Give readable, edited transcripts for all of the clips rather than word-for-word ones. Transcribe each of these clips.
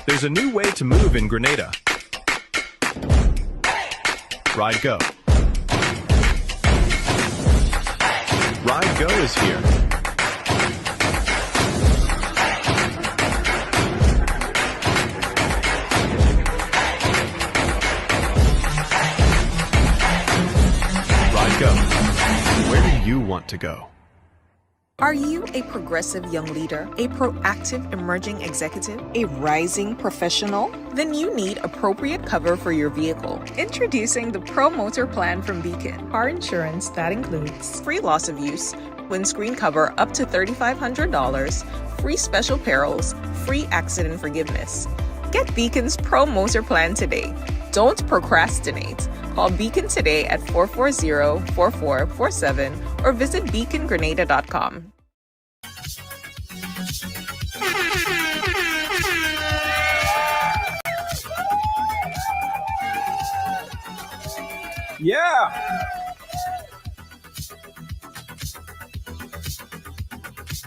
There's a new way to move in Grenada. Ride Go. Ride Go is here. Ride Go. Where do you want to go? Are you a progressive young leader, a proactive emerging executive, a rising professional? Then you need appropriate cover for your vehicle. Introducing the Pro Motor Plan from Beacon. Car insurance that includes free loss of use, windscreen cover up to $3,500, free special perils, free accident forgiveness. Get Beacon's Pro Motor Plan today. Don't procrastinate. Call Beacon today at 440-4447 or visit beacongrenada.com. Yeah.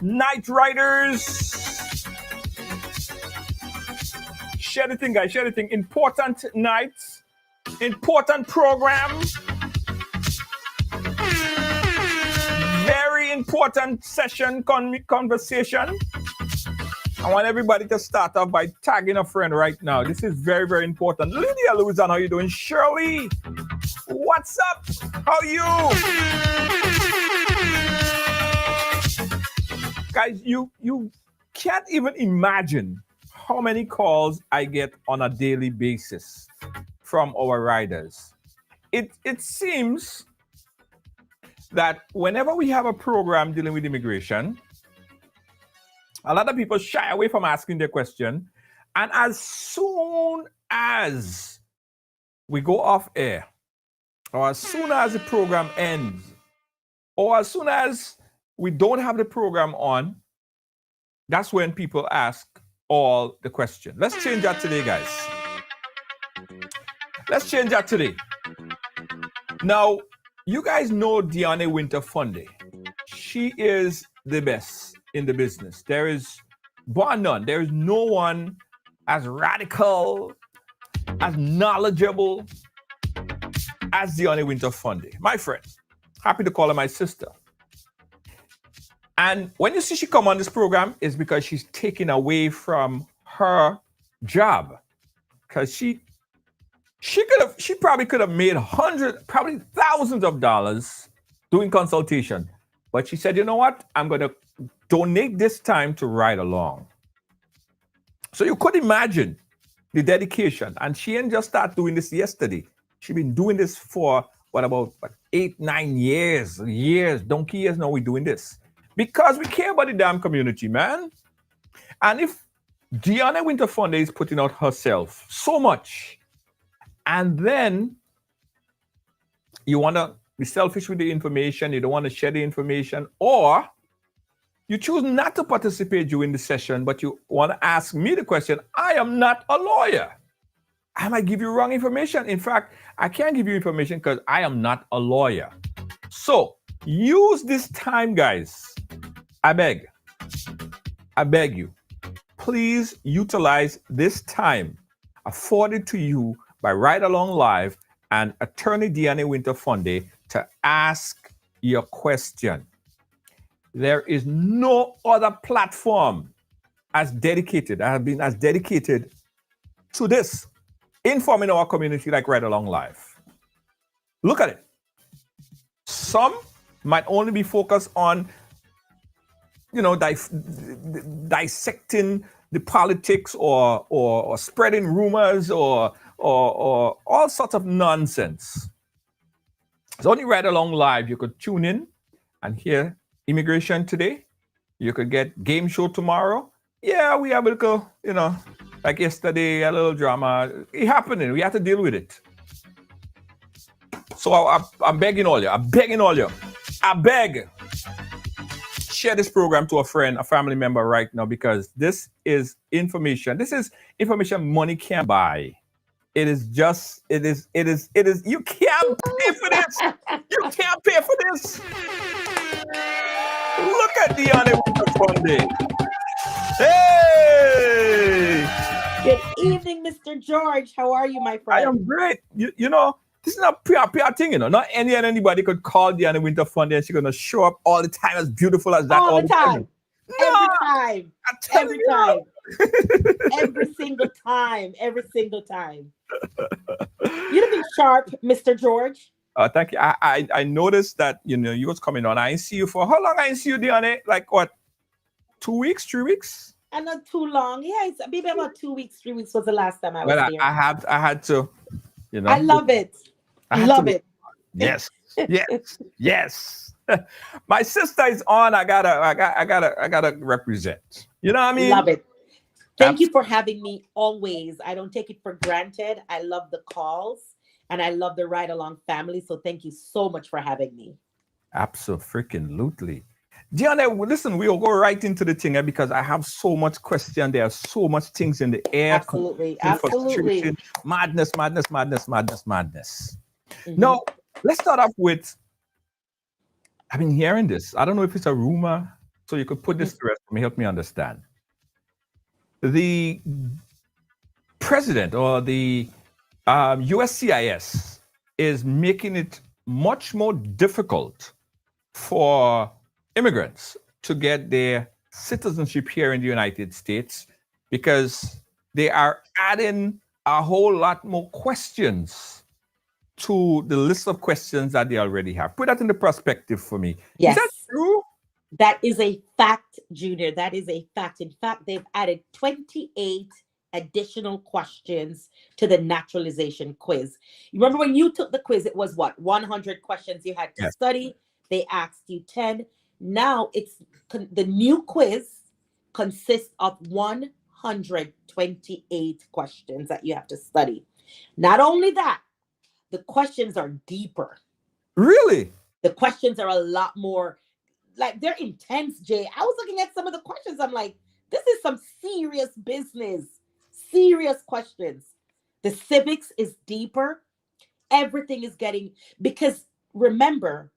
Night Riders. Share the thing, guys. Share the thing. Important nights. Important program. Very important session, conversation. I want everybody to start off by tagging a friend right now. This is very, very important. Lydia Luzan, how you doing? Shirley, what's up? How are you? Guys, you can't even imagine how many calls I get on a daily basis from our riders. It seems that whenever we have a program dealing with immigration, a lot of people shy away from asking their question. And as soon as we go off air, or as soon as the program ends, or as soon as we don't have the program on, that's when people ask all the questions. Let's change that today, guys. Let's change that today. Now, you guys know Deanna Winter Funday. She is the best in the business. There is bar none. There is no one as radical, as knowledgeable as Deanna Winter Funday. My friend, happy to call her my sister. And when you see she come on this program, it's because she's taken away from her job. Because she probably could have made hundreds, probably thousands of dollars doing consultation. But she said, you know what? I'm going to donate this time to ride along. So you could imagine the dedication. And she didn't just start doing this yesterday. She's been doing this for, about 8, 9 years, donkey years now we're doing this. Because we care about the damn community, man. And if Deanna Winter Funday is putting out herself so much, and then you want to be selfish with the information, you don't want to share the information, or you choose not to participate during the session, but you want to ask me the question, I am not a lawyer. I might give you wrong information. In fact, I can't give you information because I am not a lawyer. So use this time, guys. I beg you, please utilize this time afforded to you by Ride Along Live and Attorney Deanna Winter Funday to ask your question. There is no other platform as dedicated to this, informing our community like Ride Along Live. Look at it. Some might only be focused on, dissecting the politics or spreading rumors or all sorts of nonsense. It's only Ride Along Live. You could tune in and hear immigration today. You could get game show tomorrow. Yeah, we have a little, like yesterday, a little drama. It happening. We have to deal with it. So I'm begging all you. I beg. Share this program to a friend, a family member right now, because this is information. This is information money can't buy. It is, you can't pay for this. You can't pay for this. Look at Deanna Winter Funday. Hey! Good Mr. George. How are you, my I friend? am great. You know, this is not PR thing, you know. Not anybody could call Deanna Winter Fundy and she's gonna show up all the time as beautiful as that All the time. No, Every time. I'm telling Every you. time. Every single time. Every single time. You looking sharp, Mr. George. Thank you. I noticed that you was coming on. I ain't see you for how long? I ain't see you, Deanna. Like what? 2 weeks, 3 weeks? And not too long. Yeah, it's maybe about 2 weeks, 3 weeks was the last time I was Well, there. I had to, I love it. I had Love to- it. Yes, yes, yes. My sister is on. I gotta represent. You know what I mean? Love it. Thank you for having me always. I don't take it for granted. I love the calls and I love the ride along family. So thank you so much for having me. Absolutely. Deanna, listen, we'll go right into the thing because I have so much question. There are so much things in the air. Absolutely. Confusion, Absolutely. frustration, madness. Mhm. Now, let's start off with, I've been hearing this. I don't know if it's a rumor, so you could put this to rest for me, help me understand. The president or the USCIS is making it much more difficult for immigrants to get their citizenship here in the United States because they are adding a whole lot more questions to the list of questions that they already have. Put that in the perspective for me. Yes. Is that true? That is a fact, Junior. That is a fact. In fact, they've added 28 additional questions to the naturalization quiz. You remember when you took the quiz, it was what? 100 questions you had to Yes. study. They asked you 10. Now the new quiz consists of 128 questions that you have to study. Not only that, the questions are deeper. Really? The questions are a lot more, like they're intense, Jay. I was looking at some of the questions. I'm like, this is some serious business, serious questions. The civics is deeper. Everything is getting, because remember,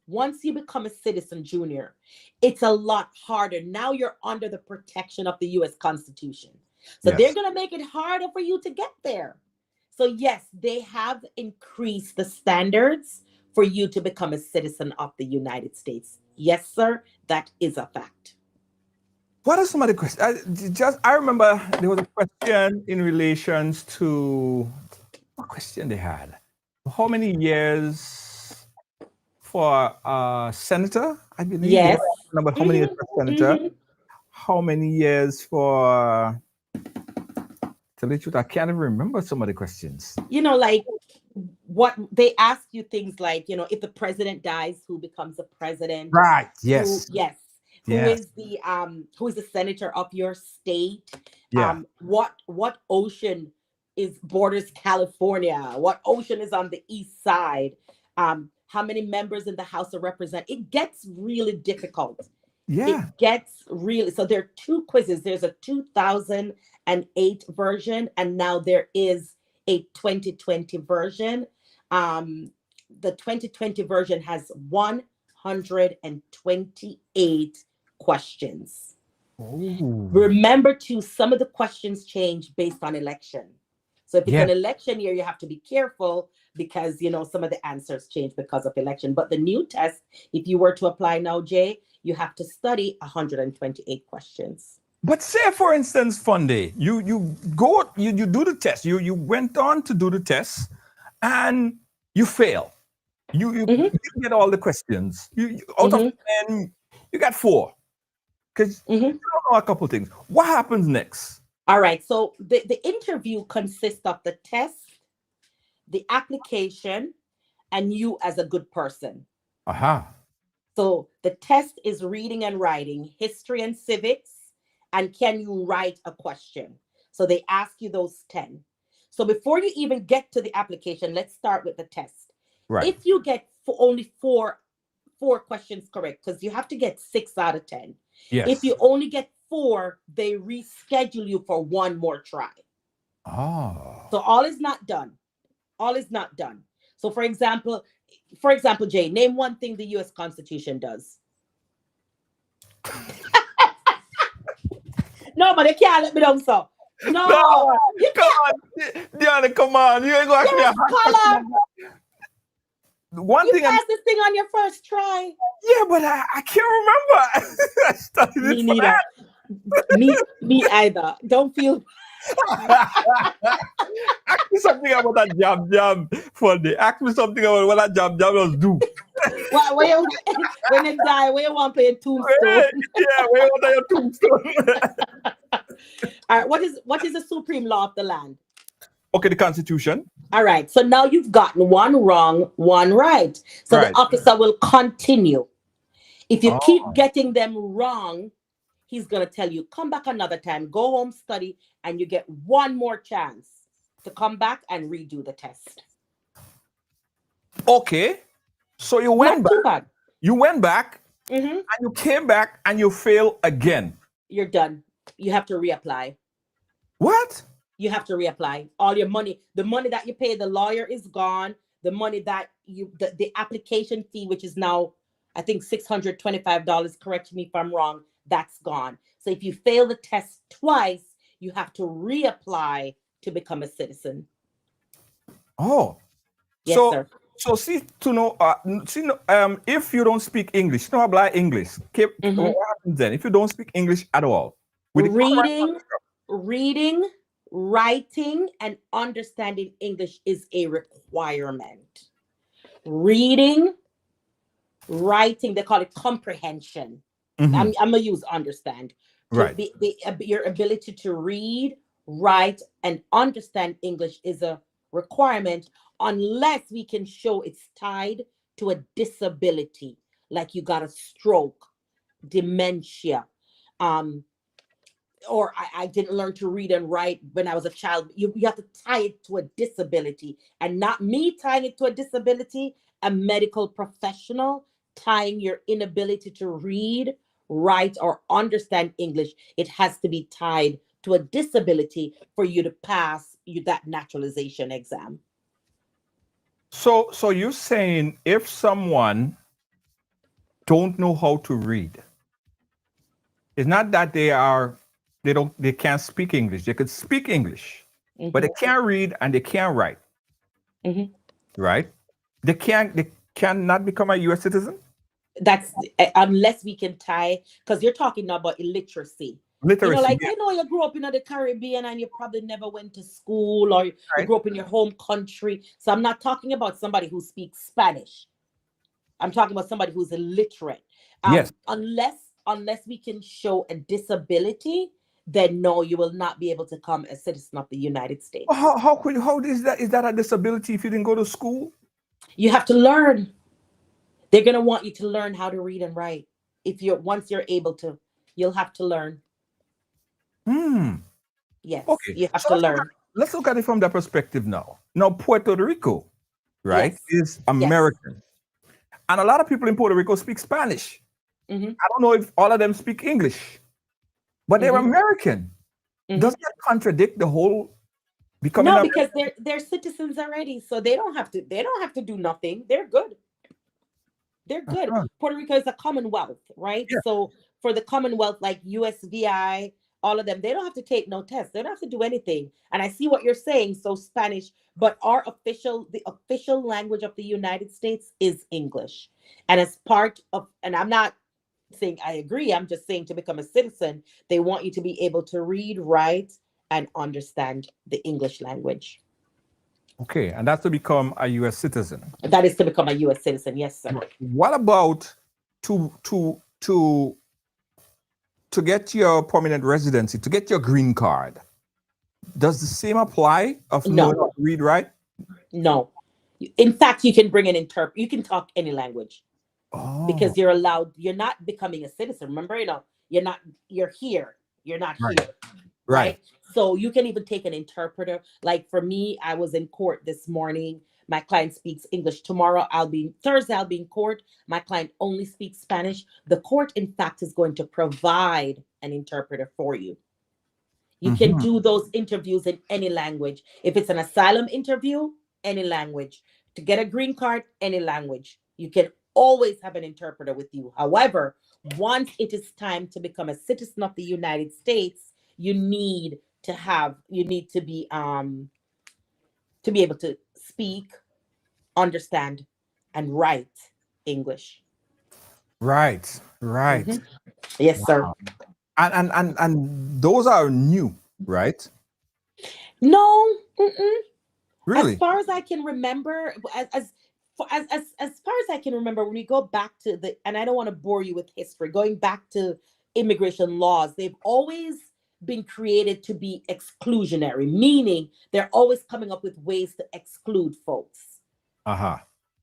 once you become a citizen, Junior, it's a lot harder. Now you're under the protection of the US Constitution. So Yes. they're going to make it harder for you to get there. So yes, they have increased the standards for you to become a citizen of the United States. Yes, sir, that is a fact. What are some of the questions? I remember there was a question in relations to what question they had. How many years for senator? I believe. Yes. But how many years for senator? Mhm. How many years for? Tell the truth, I can't even remember some of the questions. You know, like what they ask you things like, you know, if the president dies, who becomes the president? Right. Yes. Yes. Yes. Who is the senator of your state? Yeah. What ocean borders California? What ocean is on the east side? How many members in the House of Representatives? It gets really difficult. Yeah. It gets really, so there are two quizzes. There's a 2008 version, and now there is a 2020 version. The 2020 version has 128 questions. Ooh. Remember too, some of the questions change based on election. So if it's Yeah. an election year, you have to be careful because, you know, some of the answers change because of election. But the new test, if you were to apply now, Jay, you have to study 128 questions. But say, for instance, Funde, you do the test. You went on to do the test, and you fail. You Mhm. didn't get all the questions. Out of 10, you got 4 because Mhm. you don't know a couple things. What happens next? All right. So the interview consists of the test, the application, and you as a good person. Aha. So the test is reading and writing, history and civics, and can you write a question? So they ask you those 10. So before you even get to the application, let's start with the test. Right. If you get only four questions correct, because you have to get 6 out of 10. Yes. If you only get 4, they reschedule you for one more try. Oh. So all is not done. All is not done. So for example, Jay, name one thing the US Constitution does. No, but they can't let me down, so. No, you Come can't. on, Diana, come on. You ain't gonna ask me You're a a hard scholar. question. One You thing I'm passed this thing on your first try. yeah, but I can't remember. I studied it Me for neither. Me either. Don't feel. that. Ask me something about that jab for the ask me something about what that jab was do. Where you, when you die, where you want to play Tombstone? Yeah, where was your tombstone? All right. What is the supreme law of the land? Okay, the Constitution. All right. So now you've gotten one wrong, one right. So Right. the officer will continue. If you keep Oh. getting them wrong, he's gonna tell you, come back another time, go home, study, and you get one more chance to come back and redo the test. Okay. So you went Not too back. bad. You went back Mhm. and you came back and you failed again. You're done. You have to reapply. What? You have to reapply. All your money, the money that you pay the lawyer is gone. The money that the application fee, which is now, I think $625, correct me if I'm wrong, that's gone. So if you fail the test twice, you have to reapply to become a citizen. Oh. Yes, so sir. so see to know if you don't speak English, no habla English. Mhm. What happens then if you don't speak English at all? Will it come right Reading, writing, and understanding English is a requirement. Reading, writing, they call it comprehension. Mhm. I'm gonna use understand. Right. Your ability to read, write, and understand English is a requirement unless we can show it's tied to a disability, like you got a stroke, dementia, or I didn't learn to read and write when I was a child. You have to tie it to a disability, and not me tying it to a disability, a medical professional tying your inability to read, write, or understand English. It has to be tied to a disability for you to pass that naturalization exam. So you're saying if someone don't know how to read, it's not that they can't speak English. They could speak English, but they can't read and they can't write. Mhm. Right? They cannot become a US citizen? That's unless we can tie, because you're talking now about illiteracy. Literacy. Like, yeah. you grew up in the Caribbean and you probably never went to school, or you Right. grew up in your home country. So I'm not talking about somebody who speaks Spanish. I'm talking about somebody who's illiterate. Yes. Unless we can show a disability, then no, you will not be able to become a citizen of the United States. Well, how is that a disability if you didn't go to school? You have to learn. They're gonna want you to learn how to read and write. Once you're able to, you'll have to learn. Yes. Okay. You have So to learn. let's look at it from that perspective now. Now, Puerto Rico, right, Yes. is American. And a lot of people in Puerto Rico speak Spanish. Mhm. I don't know if all of them speak English, but they're Mhm. American. Mhm. Doesn't that contradict the whole becoming No, American? because they're citizens already, so they don't have to do nothing. They're good. They're good. Uh-huh. Puerto Rico is a commonwealth, right? Yeah. So for the commonwealth, like USVI, all of them, they don't have to take no tests. They don't have to do anything. And I see what you're saying. So Spanish, but the official language of the United States is English. And as part of, and I'm not saying I agree, I'm just saying to become a citizen, they want you to be able to read, write, and understand the English language. Okay, and that's to become a US citizen. That is to become a US citizen. Yes, sir. What about to get your permanent residency, to get your green card? Does the same apply of No. knowing how to read, right? No. In fact, you can bring an interpreter. You can talk any language because you're allowed. You're not becoming a citizen. Remember, you're here. You're not Right. here. Right. So you can even take an interpreter. Like for me, I was in court this morning. My client speaks English. Thursday, I'll be in court. My client only speaks Spanish. The court, in fact, is going to provide an interpreter for you. You can do those interviews in any language. If it's an asylum interview, any language. To get a green card, any language. You can always have an interpreter with you. However, once it is time to become a citizen of the United States, you need you need to be able to speak, understand, and write English. Right, right. Mhm. Yes, sir. And those are new, right? No, mm-mm. As Really? far as I can remember, as far as I can remember, when we go back to and I don't want to bore you with history, going back to immigration laws, they've always been created to be exclusionary, meaning they're always coming up with ways to exclude folks. Uh-huh.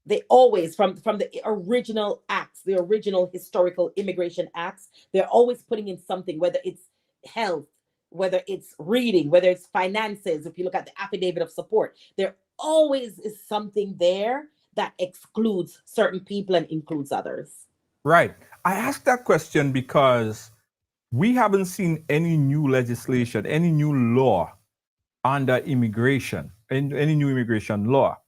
They always, from the original acts, the original historical immigration acts, they're always putting in something, whether it's health, whether it's reading, whether it's finances. If you look at the affidavit of support, there always is something there that excludes certain people and includes others. Right. I asked that question because we haven't seen any new legislation, any new law under immigration, any new immigration law.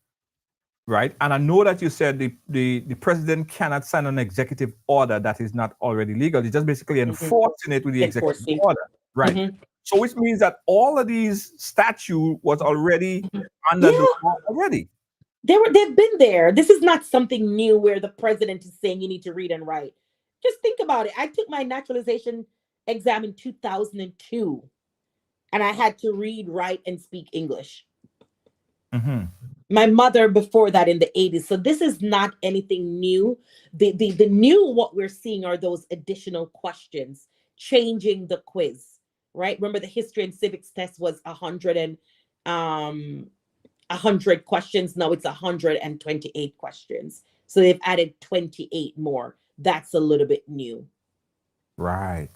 Right. And I know that you said the president cannot sign an executive order that is not already legal. It's just basically enforcing it with the executive order. Right. So which means that all of these statutes was already under the law already. They've been there. This is not something new where the president is saying you need to read and write. Just think about it. I took my naturalization exam in 2002, and I had to read, write, and speak English. My mother before that in the 80s. So this is not anything new. The new, what we're seeing are those additional questions, changing the quiz, right? Remember the history and civics test was 100 questions. Now it's 128 questions. So they've added 28 more. That's a little bit new. Right.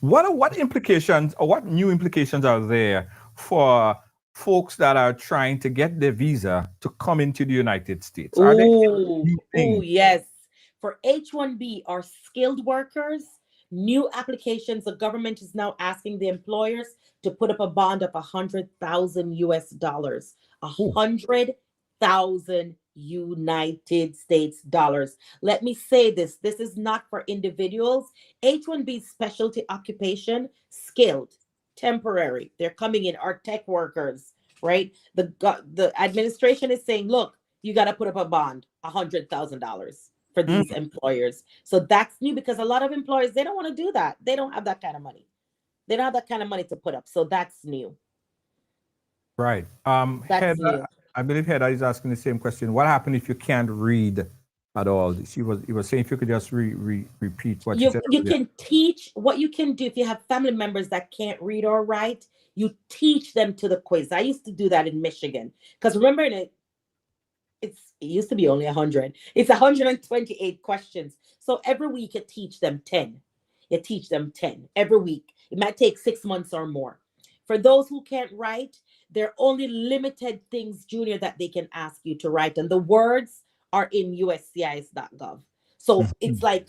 What implications or what new implications are there for folks that are trying to get their visa to come into the United States? Are there new things? Oh, yes. For H-1B or skilled workers, new applications, the government is now asking the employers to put up a bond of $100,000 US, $100,000 United States dollars. Let me say this is not for individuals. H-1B specialty occupation, skilled, temporary. They're coming in, our tech workers, right? The administration is saying, look, you got to put up a bond, $100,000 for these employers. So that's new because a lot of employers, they don't want to do that. They don't have that kind of money. They don't have that kind of money to put up. So that's new. Right. That's Heather, new. I believe Heather is asking the same question. What happened if you can't read at all? He was saying if you could just repeat what you said. You can teach. What you can do if you have family members that can't read or write, you teach them to the quiz. I used to do that in Michigan because remember it used to be only 100. It's 128 questions. So every week you teach them 10. You teach them 10 every week. It might take 6 months or more. For those who can't write, there are only limited things, Junior, that they can ask you to write. And the words are in USCIS.gov. So it's like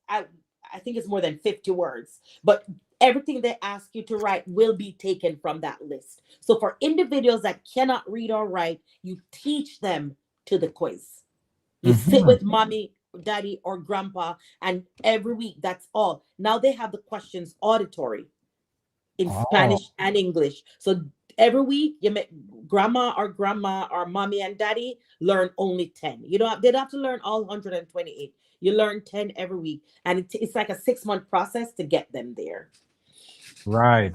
I think it's more than 50 words. But everything they ask you to write will be taken from that list. So for individuals that cannot read or write, you teach them to the quiz. You sit with mommy, daddy, or grandpa, and every week, that's all. Now they have the questions auditory in Spanish and English. So every week, you make grandma or mommy and daddy learn only 10. They don't have to learn all 128. You learn 10 every week. And it's like a 6-month process to get them there. Right.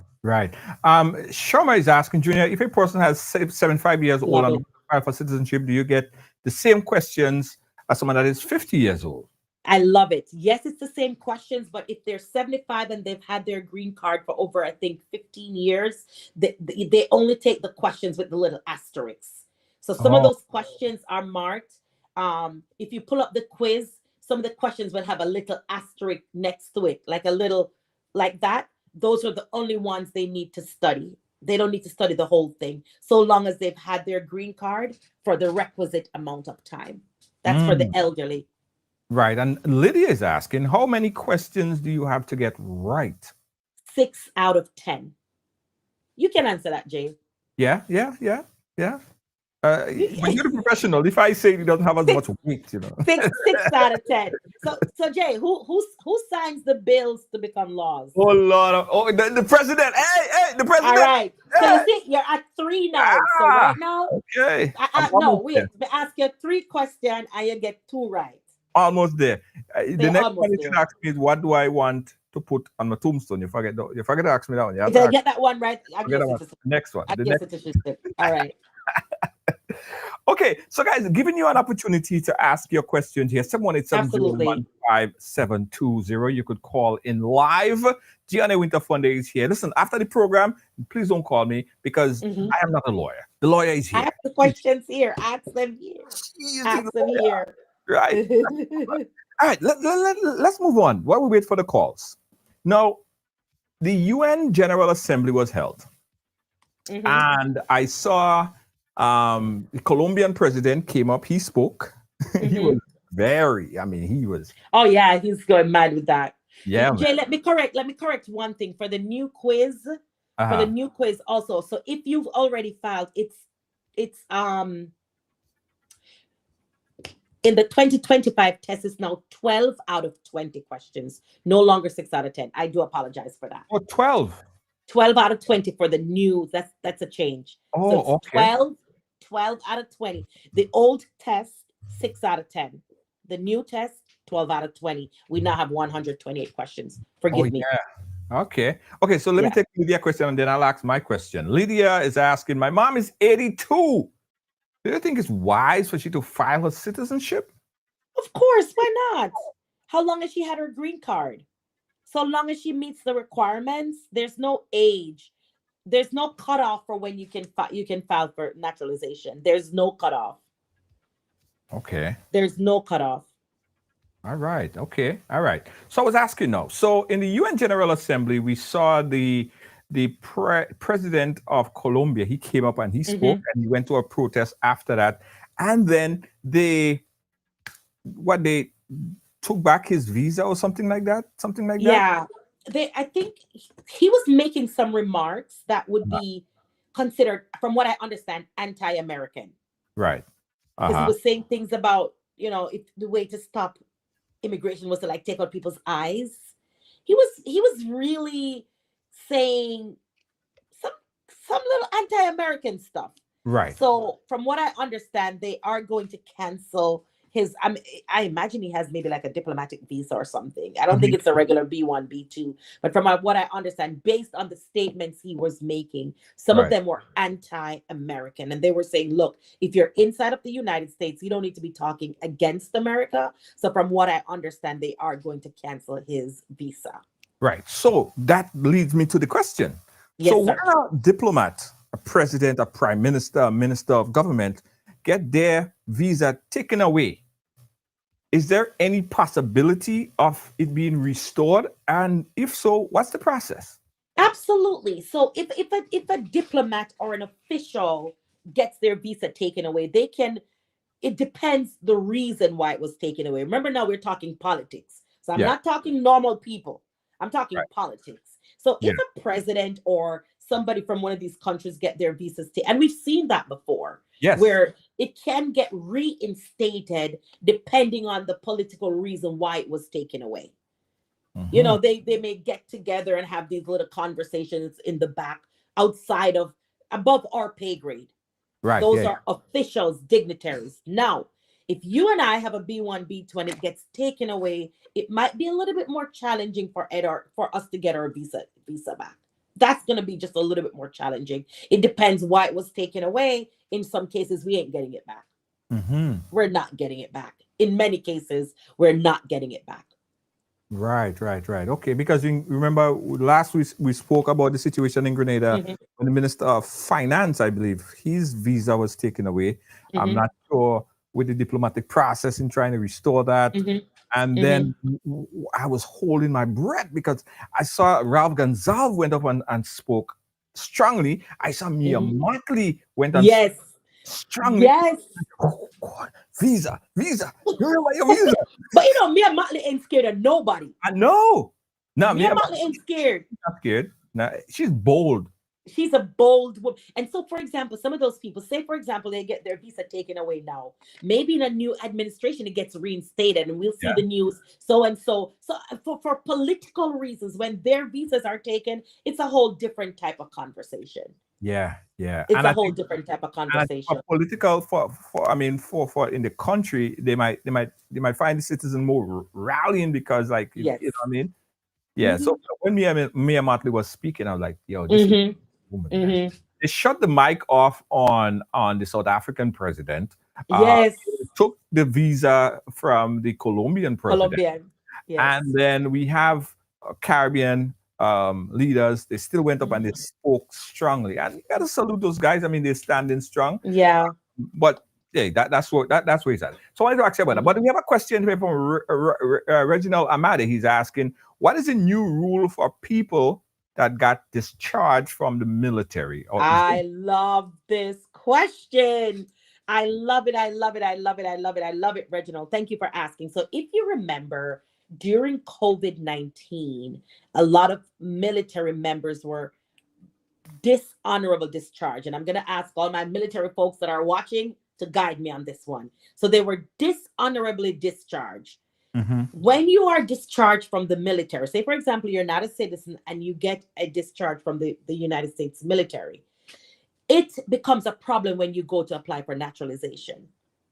Shoma is asking, Junior, if a person has 75 years old and apply for citizenship, do you get the same questions as someone that is 50 years old? I love it. Yes, it's the same questions, but if they're 75 and they've had their green card for over, I think, 15 years, they only take the questions with the little asterisks. So some of those questions are marked. If you pull up the quiz, some of the questions will have a little asterisk next to it, like a little, like that. Those are the only ones they need to study. They don't need to study the whole thing, so long as they've had their green card for the requisite amount of time. That's for the elderly. Right. And Lydia is asking, how many questions do you have to get right? 6 out of 10. You can answer that, Jay. Yeah. But you're the professional. If I say he doesn't have as much weight, you know. Six out of 10. So Jay, who signs the bills to become laws? Oh Lord! The president! Hey, the president! All right. So Hey. you see, you're at 3 now. So right now, Okay. no, wait. I ask you 3 questions and you get 2 right. Almost there. The next almost one you there. should ask me is, what do I want to put on my tombstone? You forget to ask me that one. You have If to I ask- get that one right, I forget guess that one. it's Next one. I The guess next- it's a shit. All right. Okay, so guys, giving you an opportunity to ask your questions here. 718-701-5720. You could call in live. Gianna Winter Funday is here. Listen, after the program, please don't call me because Mhm. I am not a lawyer. The lawyer is here. Ask the questions here. Ask them here. He is Ask the them lawyer, here. right? All right, let's move on while we wait for the calls. Now, the UN General Assembly was held, Mhm. and I saw the Colombian president came up. He spoke. He Mhm. was he was, Oh yeah, he's going mad with that. yeah, Jay, let me correct one thing for the new quiz. For Uh-huh. the new quiz also. So if you've already filed, it's in the 2025 test is now 12 out of 20 questions, no longer 6 out of 10. I do apologize for that. Oh, 12. 12 out of 20 for the new, that's a change. Oh, So it's okay. 12 out of 20. The old test, 6 out of 10. The new test, 12 out of 20. We now have 128 questions. Forgive me. Yeah. Okay. So let me Yeah. take Lydia's question and then I'll ask my question. Lydia is asking, my mom is 82. Do you think it's wise for she to file her citizenship? Of course, why not? How long has she had her green card? So long as she meets the requirements, there's no age. There's no cutoff for when you can file for naturalization. There's no cutoff. Okay. There's no cutoff. All right. Okay. All right. So I was asking now. So in the UN General Assembly, we saw the president of Colombia. He came up and he spoke, and he went to a protest after that. And then they took back his visa or something like that. Yeah. I think he was making some remarks that would be considered, from what I understand, anti-American. Right. Because he was saying things about, if the way to stop immigration was to like take out people's eyes. He was really saying some little anti-American stuff. Right. So from what I understand, they are going to cancel his, I imagine he has maybe like a diplomatic visa or something. I don't think it's a regular B1, B2, but from what I understand, based on the statements he was making, some of them were anti-American. And they were saying, look, if you're inside of the United States, you don't need to be talking against America. So from what I understand, they are going to cancel his visa. Right. So that leads me to the question. Yes, so sir. when a diplomat, a president, a prime minister, a minister of government get their visa taken away, is there any possibility of it being restored? And if so, what's the process? Absolutely. So if a diplomat or an official gets their visa taken away, it depends the reason why it was taken away. Remember, now we're talking politics. So I'm not talking normal people. I'm talking politics. So if a president or somebody from one of these countries get their visas taken, and we've seen that before, where it can get reinstated depending on the political reason why it was taken away. They may get together and have these little conversations in the back above our pay grade. Right. Those are officials, dignitaries. Now, if you and I have a B1, B2 and it gets taken away, it might be a little bit more challenging for us to get our visa back. That's going to be just a little bit more challenging. It depends why it was taken away. In some cases, we ain't getting it back. We're not getting it back. In many cases, we're not getting it back. Right. Okay, because you remember last week we spoke about the situation in Grenada when the Minister of Finance, I believe, his visa was taken away. I'm not sure with the diplomatic process in trying to restore that. And then I was holding my breath because I saw Ralph Gonsalves went up and spoke strongly. I saw Mia Mottley went on strongly. Yes. Oh God, visa. You remember your visa? But Mia Mottley ain't scared of nobody. I know. No, Mia Mottley ain't scared. Not scared. No, she's bold. She's a bold woman. And so, for example, some of those people, say, for example, they get their visa taken away now. Maybe in a new administration, it gets reinstated and we'll see Yeah. the news. So and so. So for political reasons, when their visas are taken, it's a whole different type of conversation. Yeah. It's And a I whole think, different type of and I think conversation. for political, for I mean, for in the country, they might find the citizen more rallying because, like, Yes. you know what I mean? Yeah. Mhm. So when Mia Motley was speaking, I was like, yo, this is Mhm. a woman, man. Mhm. They shut the mic off on the South African president. Yes. Took the visa from the Colombian president, Colombian. Yes. and then we have Caribbean leaders. They still went up and they spoke strongly, and you got to salute those guys. I mean, they're standing strong. Yeah. But yeah, that's where it's at. So I wanted to ask you about that. But we have a question here from Reginald Amade. He's asking, what is the new rule for people that got discharged from the military? Or I love this question. I love it. I love it. I love it. I love it. I love it, Reginald. Thank you for asking. So, if you remember, during COVID-19, a lot of military members were dishonorable discharge. And I'm going to ask all my military folks that are watching to guide me on this one. So, they were dishonorably discharged. When you are discharged from the military, say, for example, you're not a citizen and you get a discharge from the United States military, it becomes a problem when you go to apply for naturalization.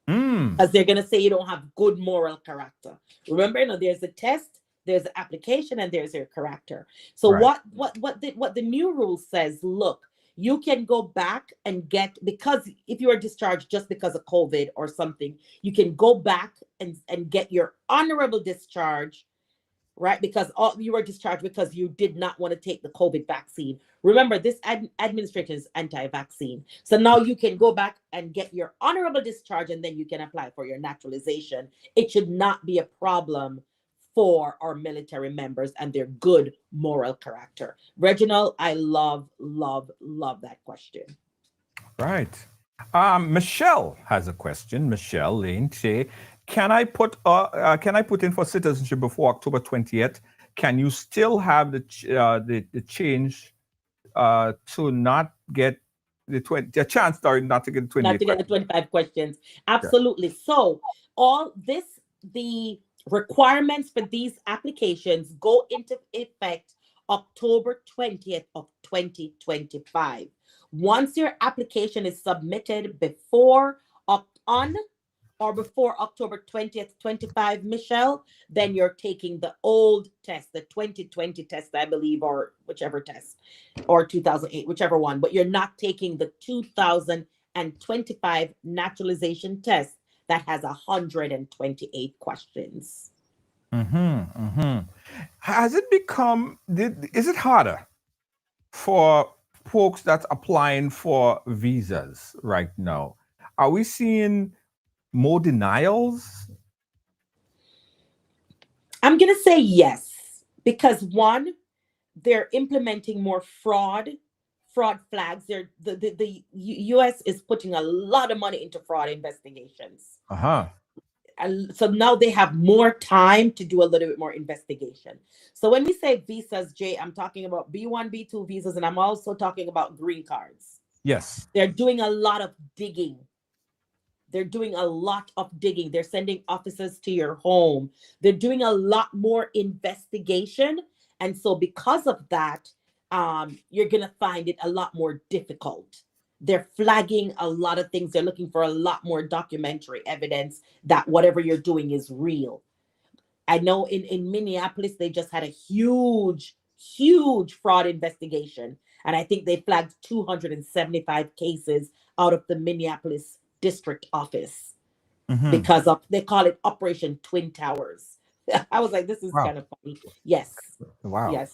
Because they're going to say you don't have good moral character. Remember, there's a test, there's an application, and there's your character. So Right. what the new rule says, look, you can go back and get, because if you are discharged just because of COVID or something, you can go back and get your honorable discharge, right? Because you were discharged because you did not want to take the COVID vaccine. Remember, this administration is anti-vaccine. So now you can go back and get your honorable discharge, and then you can apply for your naturalization. It should not be a problem for our military members and their good moral character. Reginald, I love, love, love that question. Right. Michelle has a question. Michelle Lane say, can I put in for citizenship before October 20th? Can you still have the change to not get the chance, sorry, not to get the 28 Not to get the 25 questions. Absolutely. So the requirements for these applications go into effect October 20th of 2025. Once your application is submitted before October 20th, 25, Michelle, then you're taking the old test, the 2020 test, I believe, or whichever test, or 2008, whichever one, but you're not taking the 2025 naturalization test that has 128 questions. Has it become, is it harder for folks that's applying for visas right now? Are we seeing more denials? I'm going to say yes, because one, they're implementing more fraud flags. The US is putting a lot of money into fraud investigations. And so now they have more time to do a little bit more investigation. So when we say visas, Jay, I'm talking about B1, B2 visas, and I'm also talking about green cards. Yes. They're doing a lot of digging. They're sending officers to your home. They're doing a lot more investigation. And so because of that, you're going to find it a lot more difficult. They're flagging a lot of things. They're looking for a lot more documentary evidence that whatever you're doing is real. I know in Minneapolis, they just had a huge fraud investigation. And I think they flagged 275 cases out of the Minneapolis district office because they call it Operation Twin Towers. I was like, this is kind of funny. Yes. Wow.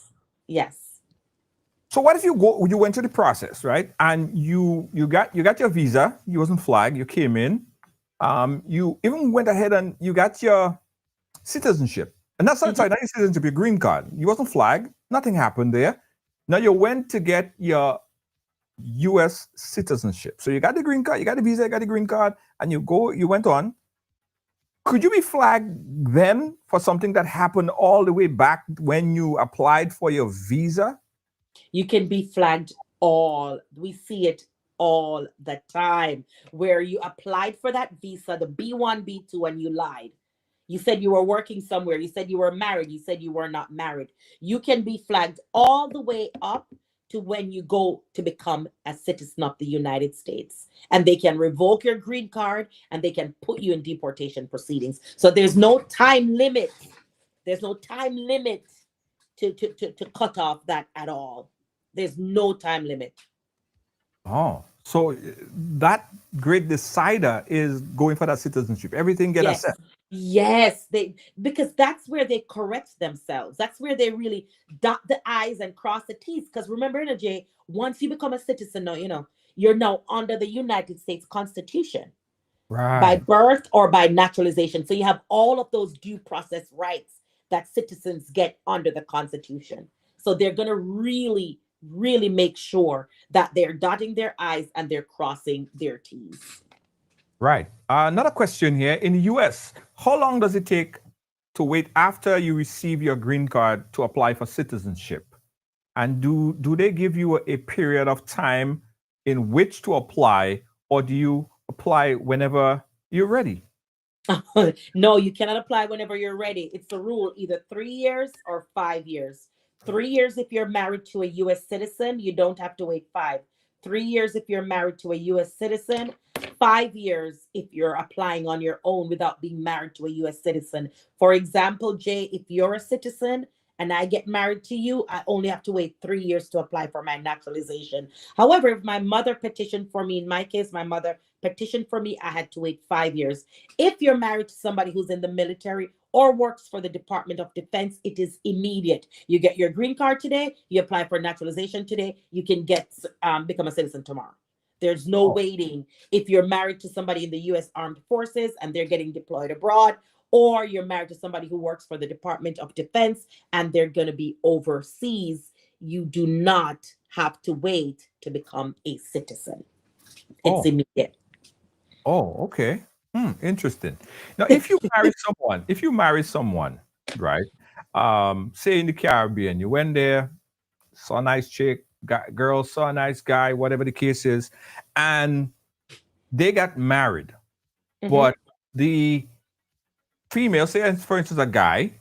Yes. So what if you went through the process, right? And you got your visa, you wasn't flagged, you came in, you even went ahead and you got your citizenship. And that's not your citizenship, your green card. You wasn't flagged, nothing happened there. Now you went to get your US citizenship. So you got the green card, you got the visa, you got the green card, and you went on. Could you be flagged then for something that happened all the way back when you applied for your visa? You can be flagged We see it all the time, where you applied for that visa, the B1, B2, and you lied. You said you were working somewhere. You said you were married. You said you were not married. You can be flagged all the way up to when you go to become a citizen of the United States. And they can revoke your green card and they can put you in deportation proceedings. So there's no time limit. There's no time limit to cut off that at all. There's no time limit. Oh, so that great decider is going for that citizenship. Everything gets Yes. assessed. Yes, because that's where they correct themselves. That's where they really dot the I's and cross the T's. Because remember, Jay, once you become a citizen, now, you're now under the United States Constitution by Right. birth or by naturalization. So you have all of those due process rights that citizens get under the Constitution. So they're going to really, really make sure that they're dotting their I's and they're crossing their T's. Right. Another question here. In the US, how long does it take to wait after you receive your green card to apply for citizenship? And do they give you a period of time in which to apply, or do you apply whenever you're ready? No, you cannot apply whenever you're ready. It's the rule, either 3 years or 5 years. 3 years if you're married to a U.S. citizen, you don't have to wait 5. 3 years if you're married to a U.S. citizen. 5 years if you're applying on your own without being married to a U.S. citizen. For example, Jay, if you're a citizen and I get married to you, I only have to wait 3 years to apply for my naturalization. However, if my mother petitioned for me, in my case, my mother petitioned for me, I had to wait 5 years. If you're married to somebody who's in the military or works for the Department of Defense, it is immediate. You get your green card today, you apply for naturalization today, you can become a citizen tomorrow. There's no waiting. If you're married to somebody in the U.S. Armed Forces and they're getting deployed abroad, or you're married to somebody who works for the Department of Defense and they're going to be overseas, you do not have to wait to become a citizen. It's immediate. Oh, okay. Interesting. Now, if you marry someone, right? Say in the Caribbean, you went there, saw a nice chick, girl saw a nice guy, whatever the case is, and they got married. But the female, say for instance, a guy,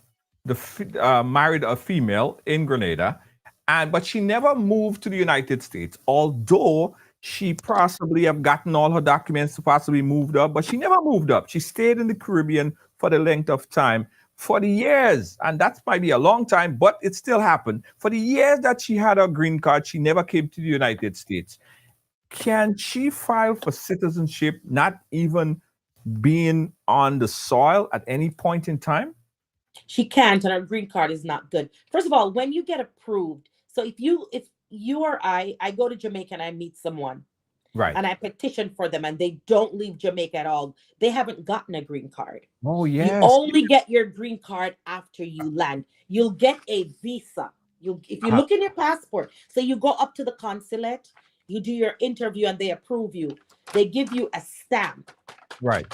married a female in Grenada, but she never moved to the United States, although she possibly have gotten all her documents to possibly moved up, but she never moved up. She stayed in the Caribbean for the length of time, for the years, and that might be a long time, but it still happened. For the years that she had her green card, she never came to the United States. Can she file for citizenship, not even being on the soil at any point in time? She can't, and her green card is not good. First of all, when you get approved, so if you or I go to Jamaica and I meet someone, right, and I petition for them and they don't leave Jamaica at all, they haven't gotten a green card. Oh, yes. You only get your green card after you land. You'll get a visa. If you look in your passport, so you go up to the consulate, you do your interview and they approve you. They give you a stamp, right,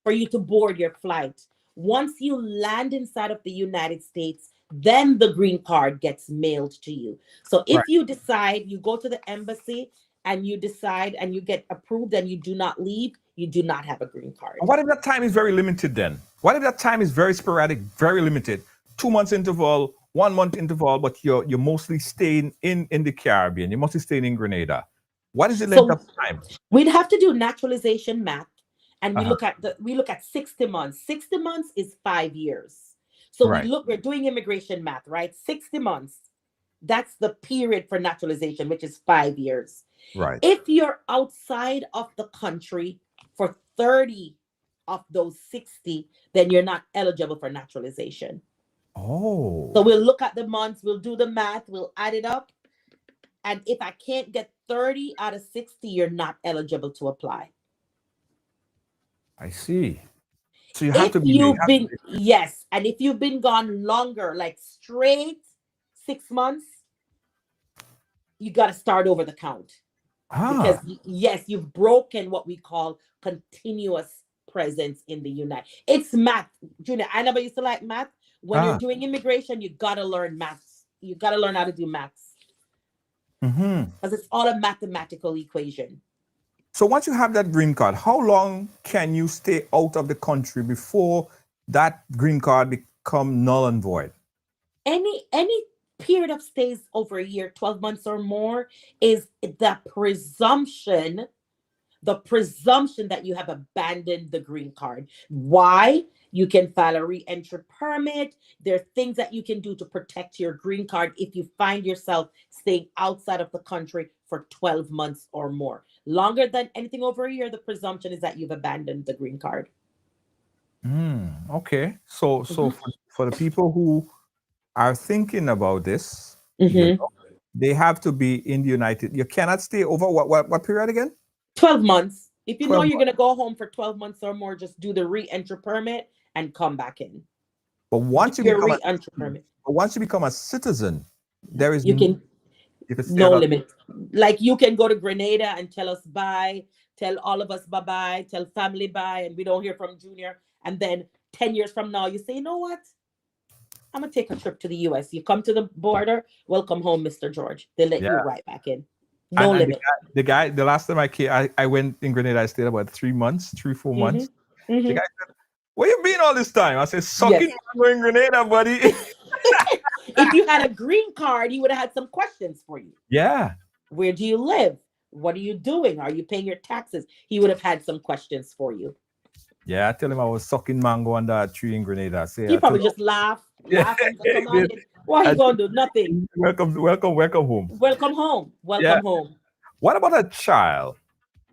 for you to board your flight. Once you land inside of the United States, then the green card gets mailed to you. So if you decide, you go to the embassy and you decide and you get approved and you do not leave, you do not have a green card. And what if that time is very limited then? What if that time is very sporadic, very limited? 2 months interval, 1 month interval, but you're mostly staying in the Caribbean. You're mostly staying in Grenada. What is the length of time? We'd have to do naturalization math. And we look at 60 months. 60 months is 5 years. So we're doing immigration math, right? 60 months. That's the period for naturalization, which is 5 years. Right. If you're outside of the country for 30 of those 60, then you're not eligible for naturalization. Oh. So we'll look at the months, we'll do the math, we'll add it up. And if I can't get 30 out of 60, you're not eligible to apply. I see. So you have to be. Yes. And if you've been gone longer, like straight 6 months, you got to start over the count. Because yes, you've broken what we call continuous presence in the United. It's math, Junior. I never used to like math. When you're doing immigration, you got to learn maths. You got to learn how to do maths. Mhm. because it's all a mathematical equation. So once you have that green card, how long can you stay out of the country before that green card become null and void? Any period of stays over a year, 12 months or more, is the presumption that you have abandoned the green card. Why? You can file a re-entry permit. There are things that you can do to protect your green card if you find yourself staying outside of the country for 12 months or more. Longer than anything over a year, the presumption is that you've abandoned the green card. Okay. So Mhm. for the people who are thinking about this, Mhm. they have to be in the United. You cannot stay over what period again? 12 months. If you know 12 you're months. going to go home for 12 months or more, just do the re-entry permit and come back in. But Do your re-entry permit. once you become a citizen, there is You can you can stay no out. limit. Like you can go to Grenada and tell us bye, tell all of us bye-bye, tell family bye, and we don't hear from Junior. And then 10 years from now, you say, you know what? I'm gonna take a trip to the US. You come to the border, welcome home, Mr. George. They let Yeah. you right back in. No And limit. the last time I went in Grenada, I stayed about 4 months. Mhm. The Mhm. guy said, "Where you been all this time?" I said, Yes. "Sucking mango in Grenada, buddy." If you had a green card, he would have had some questions for you. Yeah. Where do you live? What are you doing? Are you paying your taxes? He would have had some questions for you. Yeah, I tell him I was sucking mango on that tree in Grenada. I say, He I told probably him, just laugh yeah, and say, come on in. What are I you gonna do? Nothing. said, welcome home. Welcome home. Yeah. Welcome home. What about a child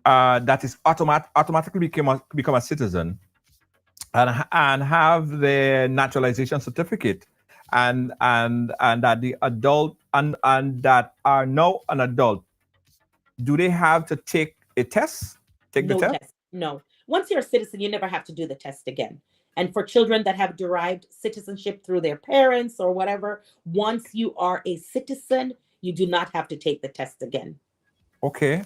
that is automatically become a citizen and have their naturalization certificate and that the adult and that are now an adult? Do they have to take a test? Take the No test? test. No. Once you're a citizen, you never have to do the test again. And for children that have derived citizenship through their parents or whatever, once you are a citizen, you do not have to take the test again. Okay.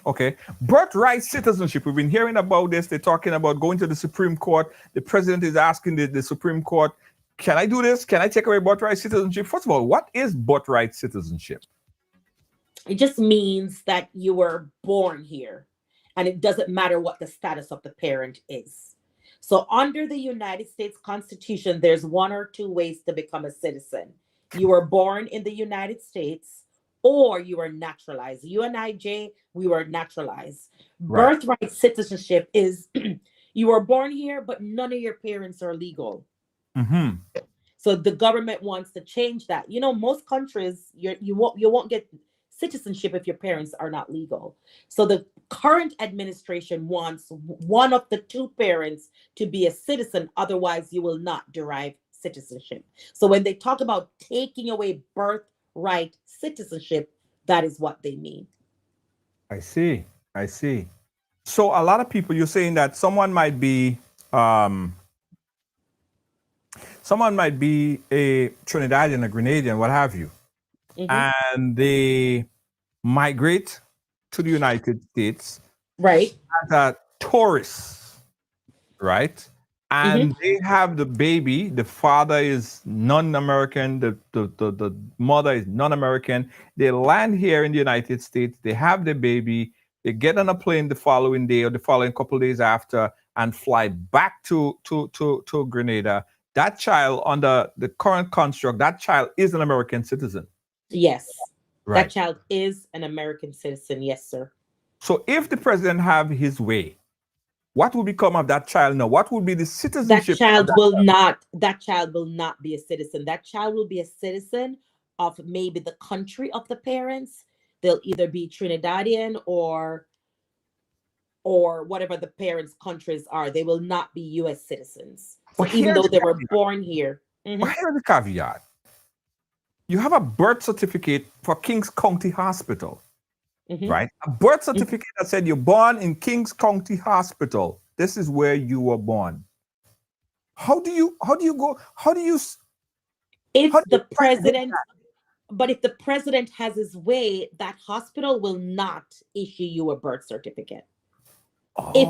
Birthright citizenship. We've been hearing about this. They're talking about going to the Supreme Court. The president is asking the Supreme Court, can I do this? Can I take away birthright citizenship? First of all, what is birthright citizenship? It just means that you were born here and it doesn't matter what the status of the parent is. So, under the United States Constitution, there's one or two ways to become a citizen. You were born in the United States or you were naturalized. You and I, Jay, we were naturalized. Right. Birthright citizenship is you were born here, but none of your parents are legal. Mm-hmm. So the government wants to change that. You know, most countries you won't get citizenship if your parents are not legal. So the current administration wants one of the two parents to be a citizen, otherwise you will not derive citizenship. So when they talk about taking away birthright citizenship, that is what they mean. I see. So a lot of people, you're saying that someone might be a Trinidadian, a Grenadian, what have you, and they migrate to the United States Right. as a tourist, right? And they have the baby. The father is non-American. The mother is non-American. They land here in the United States. They have the baby. They get on a plane the following day or the following couple of days after and fly back to Grenada. That child, under the current construct, that child is an American citizen. Yes. Right. That child is an American citizen. Yes, sir. So if the president have his way, what will become of that child now? What will be the citizenship? That child will not be a citizen. That child will be a citizen of maybe the country of the parents. They'll either be Trinidadian or whatever the parents' countries are. They will not be US citizens. So even though they were born here. But here's the caveat. You have a birth certificate for Kings County Hospital. Right? A birth certificate that said you're born in Kings County Hospital. This is where you were born. If the president has his way, that hospital will not issue you a birth certificate. If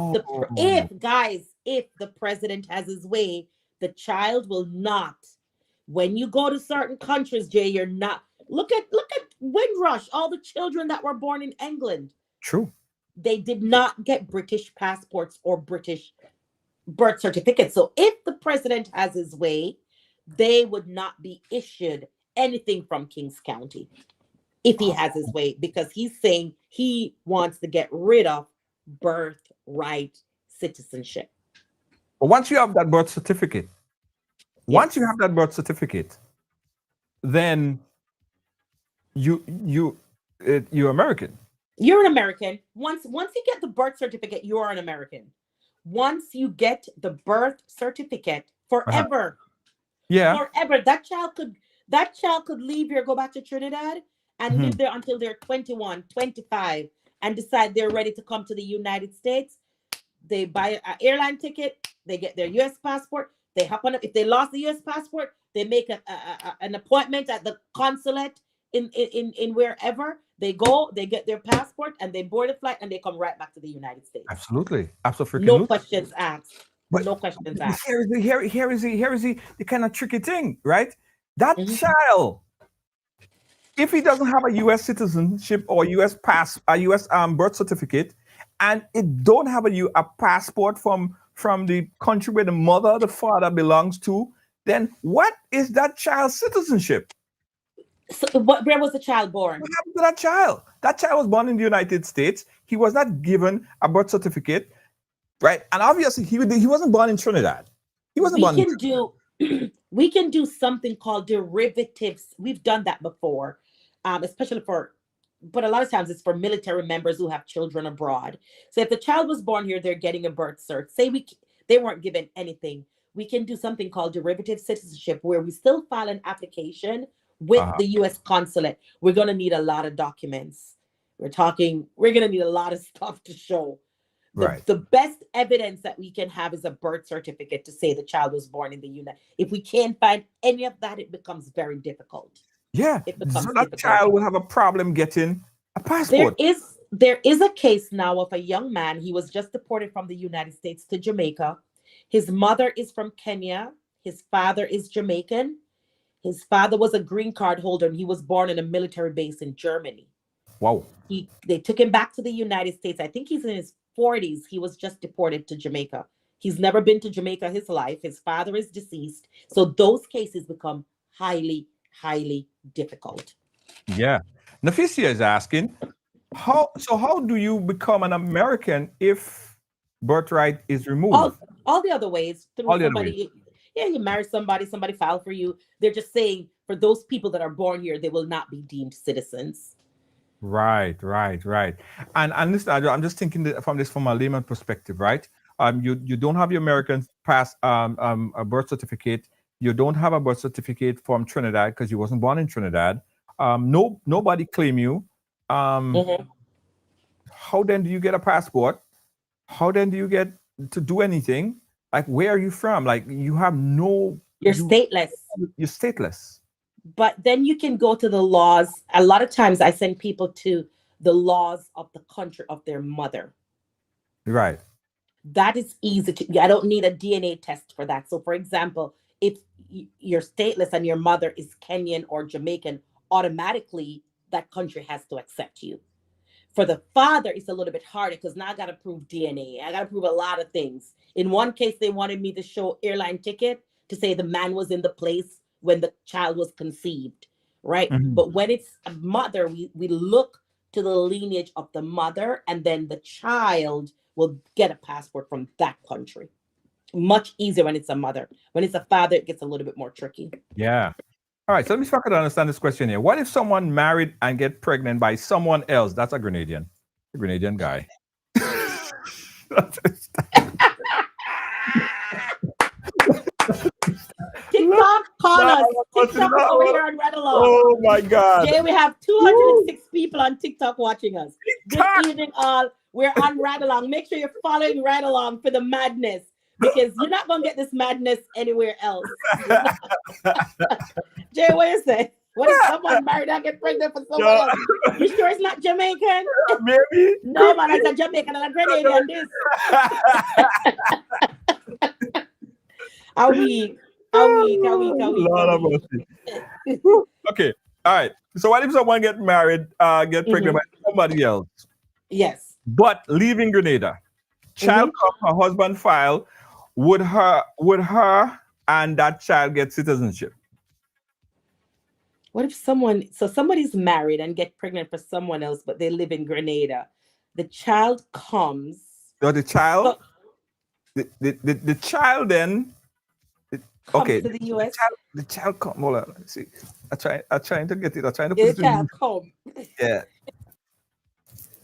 the president has his way, the child will not. When you go to certain countries, Jay, you're not. Look at Windrush, all the children that were born in England, True. they did not get British passports or British birth certificates. So if the president has his way, they would not be issued anything from Kings County if he has his way, because he's saying he wants to get rid of birthright citizenship. But once you have that birth certificate, then you're American. You're an American. Once you get the birth certificate, you are an American. Once you get the birth certificate, forever. Yeah. Forever. That child could leave here, go back to Trinidad, and live there until they're 21, 25, and decide they're ready to come to the United States. They buy an airline ticket, they get their US passport, they hop on it. If they lost the US passport, they make an appointment at the consulate in wherever. They go, they get their passport, and they board a flight, and they come right back to the United States. Absolutely. Absolutely. No questions asked. But no questions asked. Here is the kind of tricky thing, right? That child, if he doesn't have a U.S. citizenship or U.S. birth certificate, and it don't have a passport from the country where the mother or the father belongs to, then what is that child's citizenship? So where was the child born? What happened to that child? That child was born in the United States. He was not given a birth certificate, right? And obviously he wasn't born in Trinidad. He wasn't born in Trinidad. We can do something called derivatives. We've done that before, especially but a lot of times it's for military members who have children abroad. So if the child was born here, they're getting a birth cert. Say they weren't given anything. We can do something called derivative citizenship, where we still file an application with the U.S. consulate. We're going to need a lot of documents. We're going to need a lot of stuff to show. The best evidence that we can have is a birth certificate to say the child was born in the United. If we can't find any of that, it becomes very difficult. Yeah, so that child will have a problem getting a passport. There is a case now of a young man. He was just deported from the United States to Jamaica. His mother is from Kenya. His father is Jamaican. His father was a green card holder, and he was born in a military base in Germany. Wow. They took him back to the United States. I think he's in his 40s. He was just deported to Jamaica. He's never been to Jamaica in his life. His father is deceased. So those cases become highly, highly difficult. Yeah. Nafisia is asking, how do you become an American if birthright is removed? All the other ways. Yeah, you marry somebody filed for you. They're just saying for those people that are born here, they will not be deemed citizens. Right. And listen, I'm just thinking from a layman perspective, right? You don't have your American a birth certificate. You don't have a birth certificate from Trinidad because you wasn't born in Trinidad. Nobody claim you. How then do you get a passport? How then do you get to do anything? Like, where are you from? Like, you have no... You're stateless. You're stateless. But then you can go to the laws. A lot of times I send people to the laws of the country of their mother. Right. That is easy. I don't need a DNA test for that. So, for example, if you're stateless and your mother is Kenyan or Jamaican, automatically that country has to accept you. For the father, it's a little bit harder because now I got to prove DNA. I got to prove a lot of things. In one case, they wanted me to show airline ticket to say the man was in the place when the child was conceived, right? But when it's a mother, we look to the lineage of the mother, and then the child will get a passport from that country. Much easier when it's a mother. When it's a father, it gets a little bit more tricky. Yeah. All right, so let me see if I can understand this question here. What if someone married and get pregnant by someone else? That's a Grenadian guy. TikTok, call us. TikTok over here on Red Along. Oh my God. Jay, we have 206 people on TikTok watching us. Good evening, all. We're on Red Along. Make sure you're following Red Along for the madness, because you're not going to get this madness anywhere else. Jay, what you say? What if someone married and get pregnant for someone else? You sure it's not Jamaican? Maybe. No, man, it's a Jamaican and a Grenadian. This. Are we? Lord have mercy. Okay. All right. So what if someone get married, get pregnant by somebody else, Yes. but leaving Grenada? Child come, her husband file. Would her and that child get citizenship? What if somebody's married and get pregnant for someone else, but they live in Grenada? The child comes. So the child, So- the child then. Okay. to the US. The child come. Hold on. Let's see. I'm trying to get it. I'm trying to put The it in. child come. Yeah.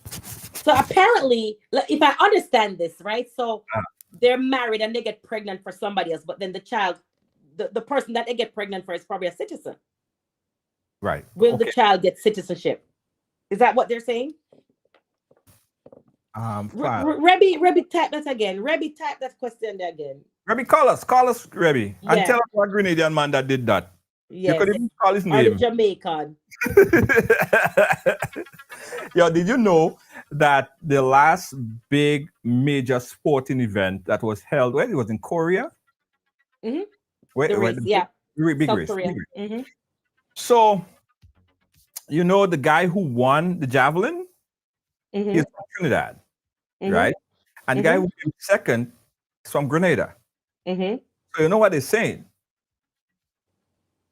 So apparently, if I understand this, right? So they're married and they get pregnant for somebody else, but then the child, the person that they get pregnant for is probably a citizen. Right. Will the child get citizenship? Is that what they're saying? Fine. Rebby, type that again. Rebby, type that question again. Rebby, call us, Rebby, and Yeah. tell us what Grenadian man that did that. Yes. You could even call his Or name. the Jamaican. Yo, did you know that the last big major sporting event that was held, where it was in Korea? Mhm. Where, The race, yeah. big South race. Korea. Big race. Mhm. So, you know, the guy who won the javelin Mhm. is from Trinidad, Mhm. right? And the guy who came second is from Grenada. Mhm. So you know what they're saying?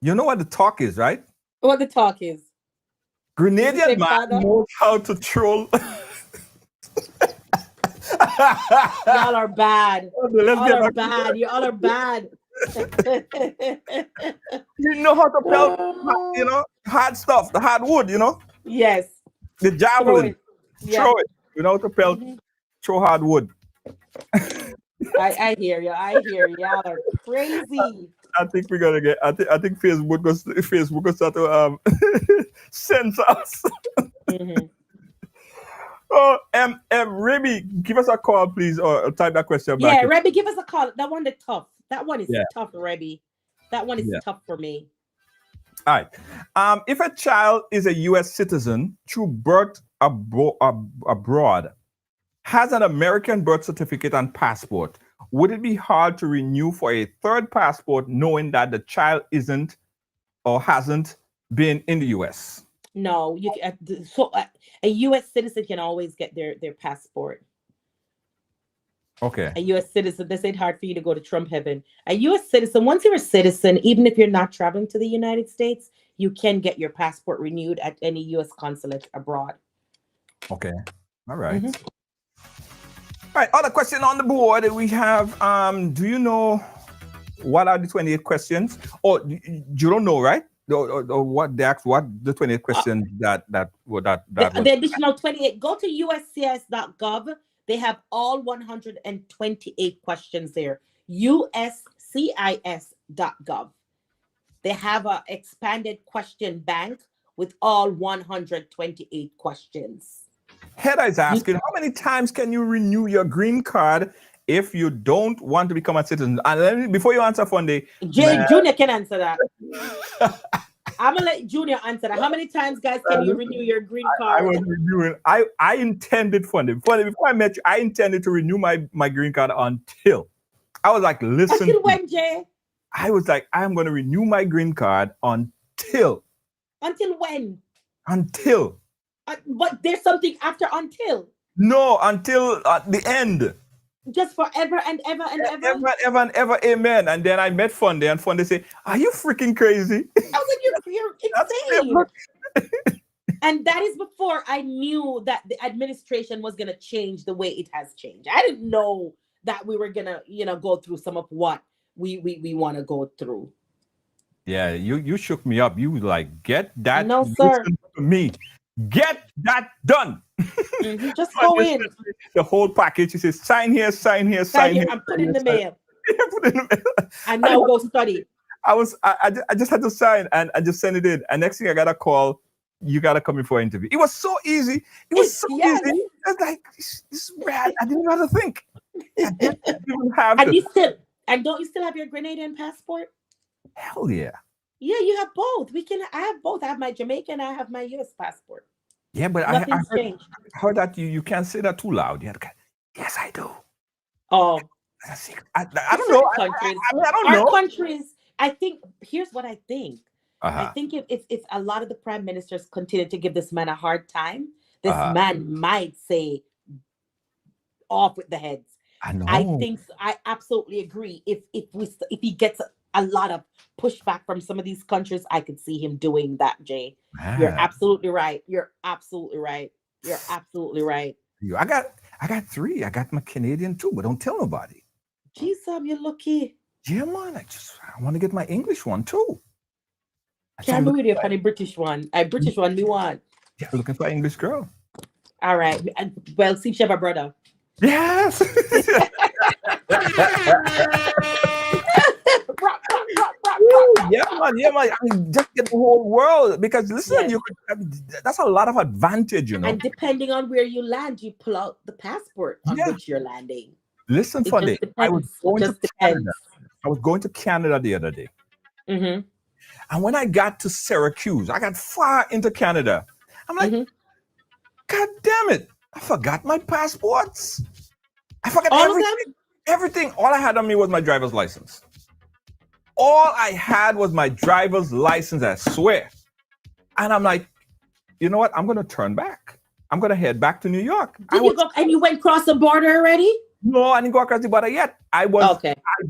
You know what the talk is, right? What the talk is? Grenadian Say, man father? knows how to troll. Y'all are bad. Let's Y'all get are back. bad. Y'all are bad. You know how to pelt, you know, hard stuff, the hard wood, you know, Yes. the Throw javelin, it. Yeah. throw it. You know how to pelt, throw hard wood. I hear you. I hear you. Y'all are crazy. I think we're gonna get. I think Facebook will start to censor us. Mhm. Oh, Remy, give us a call, please, or type that question back. Yeah, in. Rebby, give us a call. That one is tough. That one is Yeah. tough, Rebby. That one is Yeah. tough for me. All right. If a child is a U.S. citizen through birth abroad, has an American birth certificate and passport, would it be hard to renew for a third passport knowing that the child isn't or hasn't been in the U.S.? No, you a U.S. citizen can always get their passport. Okay. A U.S. citizen, this ain't hard for you to go to Trump heaven. A U.S. citizen, once you're a citizen, even if you're not traveling to the United States, you can get your passport renewed at any U.S. consulate abroad. Okay. All right. All right. Other question on the board we have. Do you know what are the 28 questions? Or you don't know, right? Or what they asked? What the 28 questions that was? The additional 28. Go to uscis.gov. They have all 128 questions there. uscis.gov. They have an expanded question bank with all 128 questions. Hedda is asking, how many times can you renew your green card if you don't want to become a citizen? And before you answer, Funde, Junior can answer that. I'm gonna let Junior answer that. How many times, guys, can you renew your green card? I was renewing. I intended, Funde, before I met you, I intended to renew my green card until I was like, listen. Until when, Jay? I was like, I'm going to renew my green card until. Until when? Until. But there's something after until. No, until the end. Just forever and ever and ever. Ever and ever, amen. And then I met Funde, and Funde said, "Are you freaking crazy?" I was like, "You're insane." And that is before I knew that the administration was gonna change the way it has changed. I didn't know that we were gonna, go through some of what we want to go through. Yeah, you shook me up. You was like, get that. No, sir. To me, get that done. Just go in. The whole package. He says, sign here, sign here, sign here. And put in the mail. Put in the mail. And now go study. I just had to sign and I just sent it in. And next thing I got a call, you got to come in for an interview. It was so easy. It was so easy. I was like, this is rad. I didn't know how to think. I didn't even have and don't you still have your Grenadian passport? Hell yeah. Yeah, you have both. I have both. I have my Jamaican, I have my US passport. Yeah, but I heard that you can't say that too loud. Yes, I do. Oh. I don't know. Countries. I don't know. Our countries, I think, here's what I think. I think it's a lot of the prime ministers continue to give this man a hard time. This man might say off with the heads. I know. I think so. I absolutely agree. If he gets a lot of pushback from some of these countries, I could see him doing that, Jay. Man. You're absolutely right. You're absolutely right. You're absolutely right. I got 3. I got my Canadian too, but don't tell nobody. Geez, Sam, you're lucky. Yeah, man. I want to get my English one too. Can't be with you for the British one. British one, we want. Yeah, looking for an English girl. All right. Well, see if you have a brother. Yes. Yeah, man. I mean, just get the whole world because listen, that's a lot of advantage, you know. And depending on where you land, you pull out the passport on which you're landing. Listen, funny. I was going to Canada. I was going to Canada the other day, and when I got to Syracuse, I got far into Canada. I'm like, God damn it! I forgot my passports. I forgot everything. All I had on me was my driver's license. All I had was my driver's license, I swear. And I'm like, you know what? I'm going to turn back. I'm going to head back to New York. And you went across the border already? No, I didn't go across the border yet. I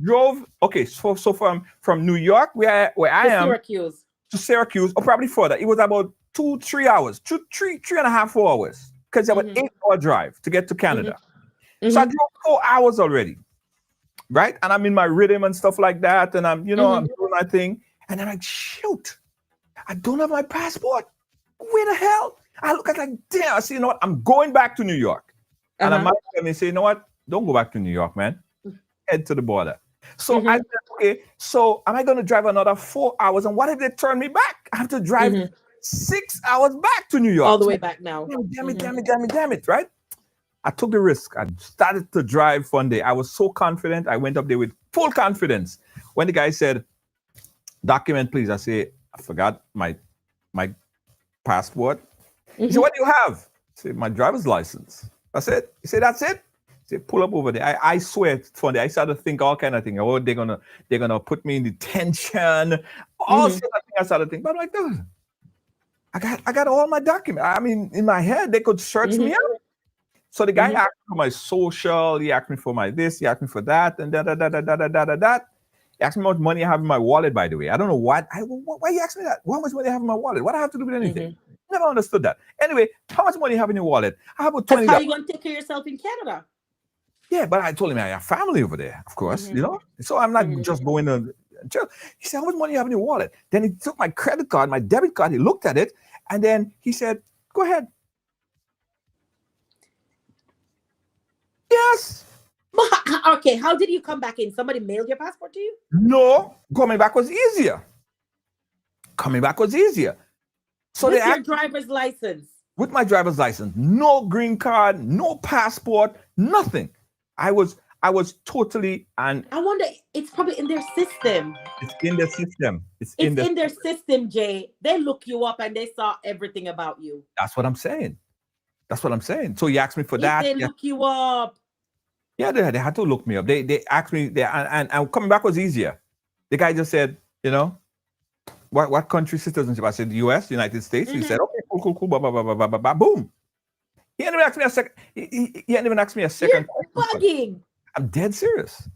drove. Okay, so from New York, where I am, Syracuse. To Syracuse, or probably further. It was about 3 hours, three and a half, 4 hours. Because it was an 8-hour drive to get to Canada. So I drove 4 hours already. Right? And I'm in my rhythm and stuff like that. And I'm, I'm doing my thing. And I'm like, shoot, I don't have my passport. Where the hell? I look at like, damn, I say, you know what? I'm going back to New York. And I might come and say, you know what? Don't go back to New York, man. Head to the border. So I said, okay, so am I going to drive another 4 hours? And what if they turn me back? I have to drive 6 hours back to New York. All the way back now. Damn it, right? I took the risk. I started to drive one day. I was so confident. I went up there with full confidence. When the guy said, document, please, I say, I forgot my passport. He said, what do you have? I said, my driver's license. I said, he said, that's it? He said, pull up over there. I swear it's funny. I started to think all kind of things. Oh, they're gonna put me in detention. All sorts of things I started to think. But I'm like, dude, I got all my documents. I mean, in my head, they could search me out. So the guy asked for my social, he asked me for my this, he asked me for that, and that. He asked me how much money I have in my wallet, by the way. I don't know why you asked me that? How much money I have in my wallet? What do I have to do with anything? Never understood that. Anyway, how much money you have in your wallet? I have about $20. How are you going to take care of yourself in Canada? Yeah, but I told him I have family over there, of course, So I'm not just going to jail. He said, how much money you have in your wallet? Then he took my credit card, my debit card, he looked at it, and then he said, go ahead. Yes. Okay, how did you come back in? Somebody mailed your passport to you? No, coming back was easier. So with your driver's license? With my driver's license. No green card, no passport, nothing. I was totally, and I wonder, it's probably in their system. It's in the system. It's in their system, Jay. They look you up and they saw everything about you. That's what I'm saying. So he asked me for that. They look you up. Yeah, they had to look me up. They asked me, and coming back was easier. The guy just said, what country citizenship? I said, U.S., United States. He said, okay, cool, blah, blah, blah, blah, blah, blah, boom. He didn't even ask me a second. He didn't even ask me a second. You're bugging. I'm dead serious.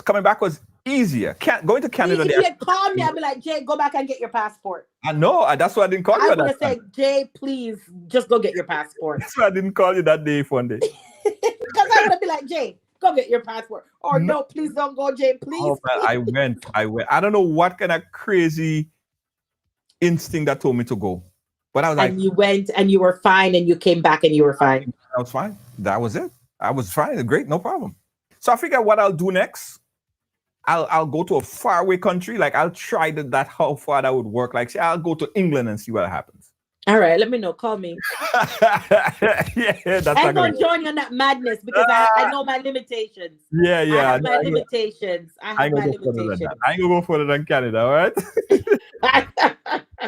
Coming back was easier. Going to Canada. If you had called me, I'd be like, Jay, go back and get your passport. I know. That's why I didn't call you. I would have said, Jay, please, just go get your passport. That's why I didn't call you that day one day. Because I would have been like, Jay, go get your passport. Or no, please don't go, Jay, please. Oh, man, I went. I don't know what kind of crazy instinct that told me to go. But I was like, and you went and you were fine and you came back and you were fine. I was fine. That was it. I was fine. Great, no problem. So I figured what I'll do next, I'll go to a faraway country. Like I'll try that how far that would work. Like say I'll go to England and see what happens. All right, let me know. Call me. Yeah, that's I'm going to join you on that madness because I know my limitations. Yeah. I have my limitations. I ain't going to go further than Canada, all right?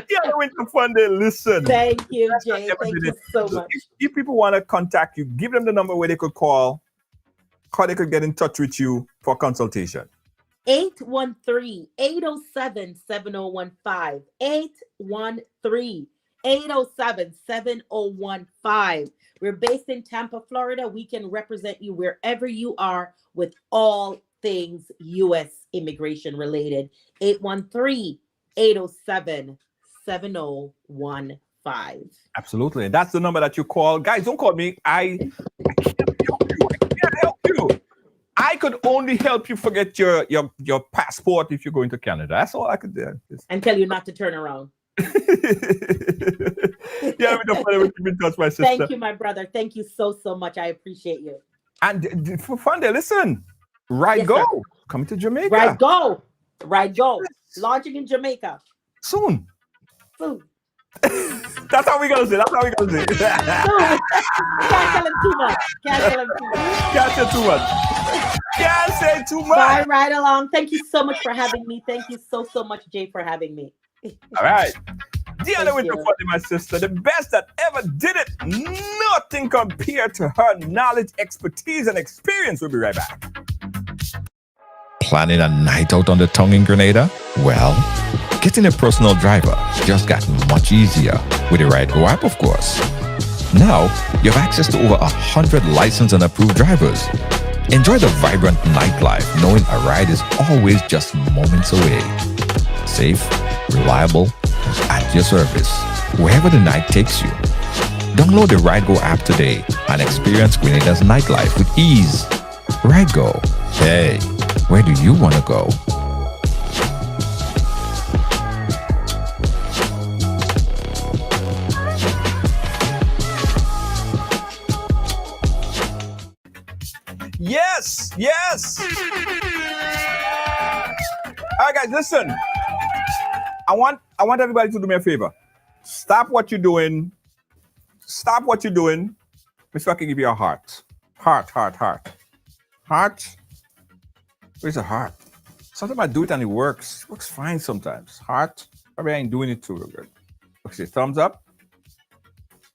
Yeah, Winter Fun Day, listen. Thank you, Jay. Thank you so much. If people want to contact you, give them the number where they could call, how they could get in touch with you for consultation. 813-807-7015. 813-807-7015. We're based in Tampa, Florida. We can represent you wherever you are with all things U.S. immigration related. 813-807-7015. Absolutely. And that's the number that you call. Guys, don't call me. I can't help you. I can't help you. I could only help you forget your passport if you're going to Canada. That's all I could do. And tell you not to turn around. Yeah, we don't want to keep in touch, my sister. Thank you, my brother. Thank you so much. I appreciate you. And for fun there, listen. Right Yes, Go. sir. Coming to Jamaica. Right Go. Right Go. Launching in Jamaica. Soon. Soon. That's how we're going to say. That's how we're going to say. Soon. Can't tell him too much. Can't tell him too much. Can't say too much. Can't say too much. Bye, right along. Thank you so much for having me. Thank you so much, Jay, for having me. All right. Dealing with you. the funny, my sister, the best that ever did it. Nothing compared to her knowledge, expertise, and experience. We'll be right back. Planning a night out on the tongue in Grenada? Well, getting a personal driver just got much easier with the RideGo app, of course. Now, you have access to over 100 licensed and approved drivers. Enjoy the vibrant nightlife knowing a ride is always just moments away. Safe, reliable, at your service, wherever the night takes you. Download the RideGo app today and experience Grenada's nightlife with ease. RideGo. Hey, where do you want to go? Yes, yes. All right, guys, listen. I want everybody to do me a favor. Stop what you're doing. Stop what you're doing. Mr. I can give you a heart. Heart. Where's the heart? Sometimes I do it and it works. It works fine sometimes. Heart. Probably I ain't doing it too good. Okay, thumbs up.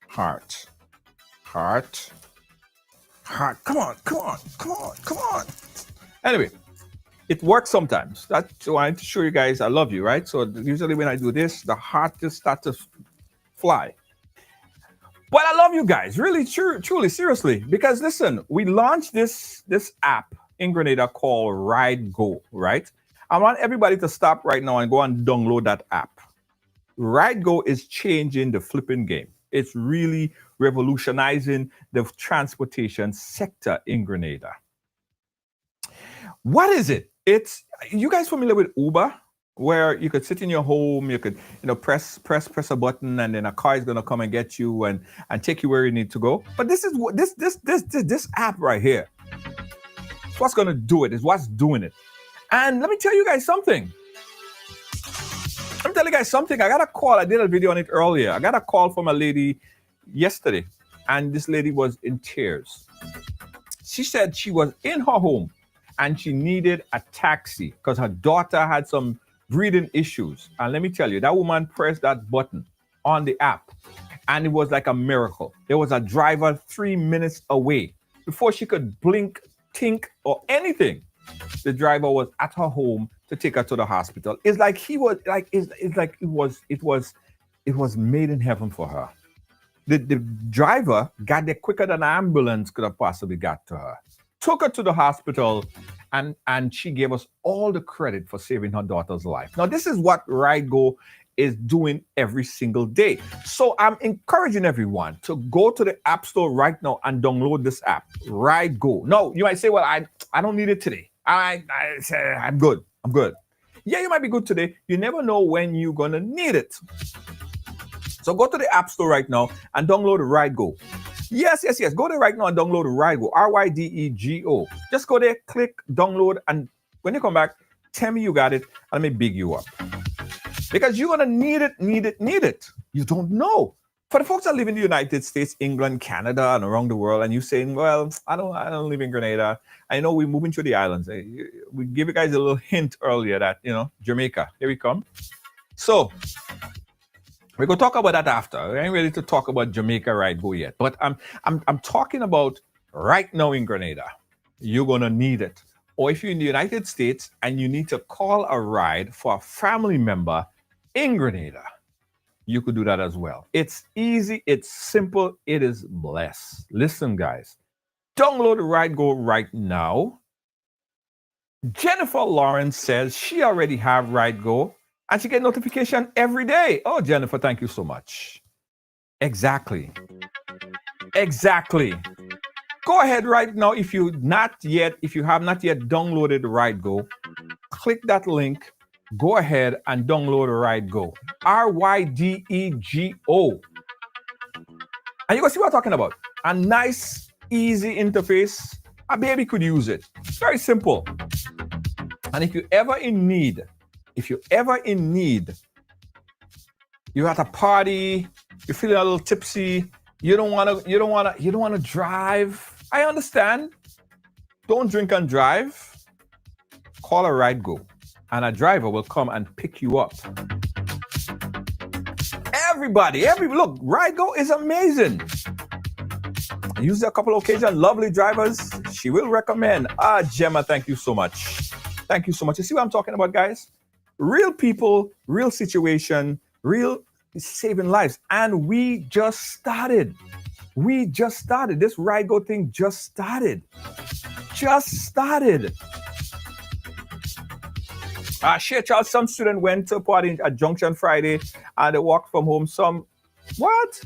Heart. Come on. Anyway, it works sometimes. That's why I want to show you guys I love you, right? So usually when I do this, the heart just starts to fly. But I love you guys, really, truly, seriously. Because listen, we launched this app in Grenada called RideGo, right? I want everybody to stop right now and go and download that app. RideGo is changing the flipping game. It's really revolutionizing the transportation sector in Grenada. What is it? It's, you guys familiar with Uber, where you could sit in your home, you could, press a button, and then a car is gonna come and get you and take you where you need to go. But this is what this app right here. What's gonna do it? Is what's doing it. And let me tell you guys something. I got a call. I did a video on it earlier. I got a call from a lady yesterday, and this lady was in tears. She said she was in her home and she needed a taxi because her daughter had some breathing issues. And let me tell you, that woman pressed that button on the app and it was like a miracle. There was a driver 3 minutes away. Before she could blink, think, or anything, the driver was at her home to take her to the hospital. It's like he was like, it was made in heaven for her. The driver got there quicker than an ambulance could have possibly got to her. Took her to the hospital, and she gave us all the credit for saving her daughter's life. Now, this is what RideGo is doing every single day. So I'm encouraging everyone to go to the App Store right now and download this app, RideGo. No, you might say, well, I don't need it today. I'm good. Yeah, you might be good today. You never know when you're going to need it. So go to the App Store right now and download RideGo. Yes. Go there right now and download RideGo, RideGo. Just go there, click, download, and when you come back, tell me you got it, and let me big you up. Because you're going to need it. You don't know. For the folks that live in the United States, England, Canada, and around the world, and you're saying, well, I don't live in Grenada. I know we're moving to the islands. We give you guys a little hint earlier that, Jamaica, here we come. So we're going to talk about that after. I ain't ready to talk about Jamaica RideGo yet. But I'm talking about right now in Grenada. You're going to need it. or if you're in the United States and you need to call a ride for a family member in Grenada, you could do that as well. It's easy, it's simple, it is blessed. Listen, guys, download Ride Go right now. Jennifer Lawrence says she already have Ride Go and she get notification every day. Oh, Jennifer, thank you so much. Exactly. Go ahead right now. If you have not yet downloaded Ride Go, click that link. Go ahead and download Ride Go. RYDEGO. And you can see what I'm talking about. A nice, easy interface. A baby could use it. It's very simple. And if you're ever in need, you're at a party, you're feeling a little tipsy, you don't want to drive. I understand. Don't drink and drive. Call a Ride Go, and a driver will come and pick you up. Everybody, look, Ride Go is amazing. I used it a couple of occasions. Lovely drivers. She will recommend. Gemma, thank you so much. Thank you so much. You see what I'm talking about, guys? Real people, real situation, real saving lives. And we just started. This Ride Go thing just started. Share Charles, some student went to a party at Junction Friday and they walked from home. Some, what?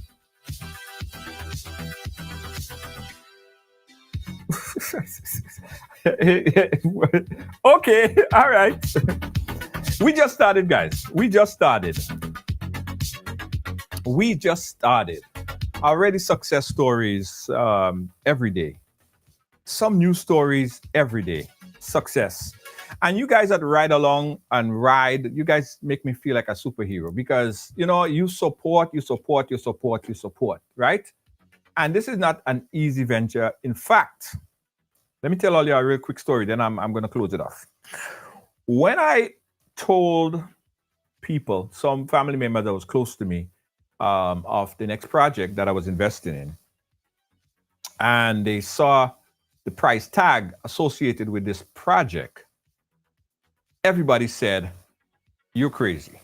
Okay, all right. We just started, guys. We just started. Already success stories every day. Some new stories every day. Success. And you guys that ride along and ride, you guys make me feel like a superhero because, you support, right? And this is not an easy venture. In fact, let me tell all you a real quick story, then I'm going to close it off. When I told people, some family members that was close to me, of the next project that I was investing in, and they saw the price tag associated with this project, everybody said, "You're crazy."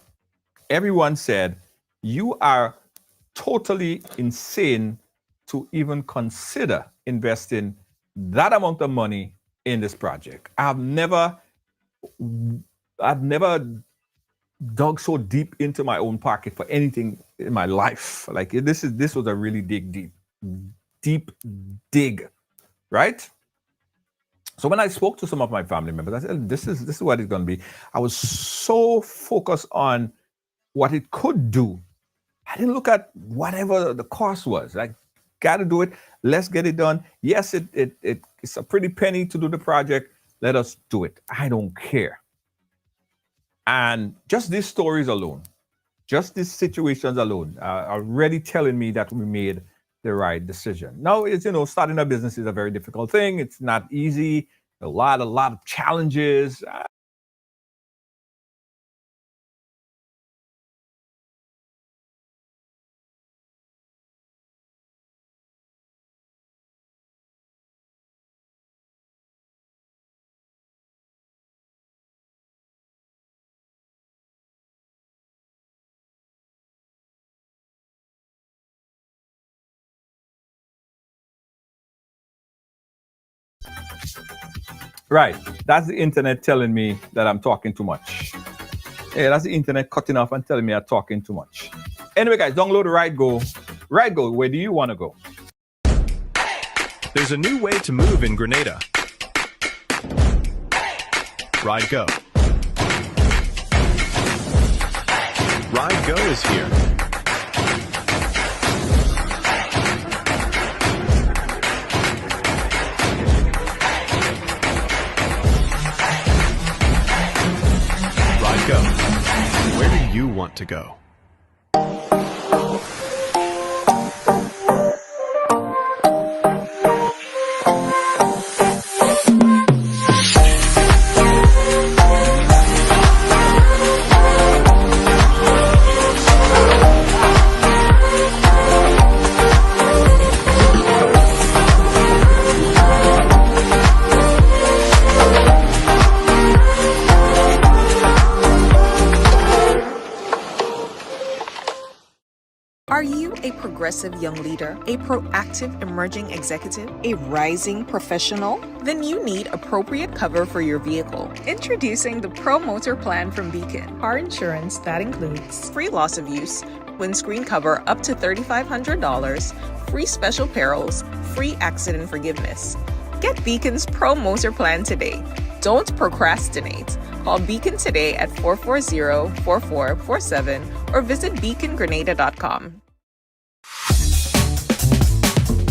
Everyone said, "You are totally insane to even consider investing that amount of money in this project." I've never dug so deep into my own pocket for anything in my life. Like this was a really deep dig, right? So when I spoke to some of my family members, I said, this is what it's going to be. I was so focused on what it could do. I didn't look at whatever the cost was. Like, got to do it. Let's get it done. Yes, it's a pretty penny to do the project. Let us do it. I don't care. And just these stories alone, just these situations alone are already telling me that we made the right decision. Now, it's, starting a business is a very difficult thing. It's not easy. A lot of challenges. Right. That's the internet telling me that I'm talking too much. Yeah, that's the internet cutting off and telling me I'm talking too much. Anyway, guys, download Ride Go. Ride Go, where do you want to go? There's a new way to move in Grenada. Ride Go. Ride Go is here. Go. Where do you want to go? Are you a progressive young leader, a proactive emerging executive, a rising professional? Then you need appropriate cover for your vehicle. Introducing the Pro Motor Plan from Beacon. Car insurance that includes free loss of use, windscreen cover up to $3,500, free special perils, free accident forgiveness. Get Beacon's Pro Motor Plan today. Don't procrastinate. Call Beacon today at 440-4447 or visit beacongrenada.com.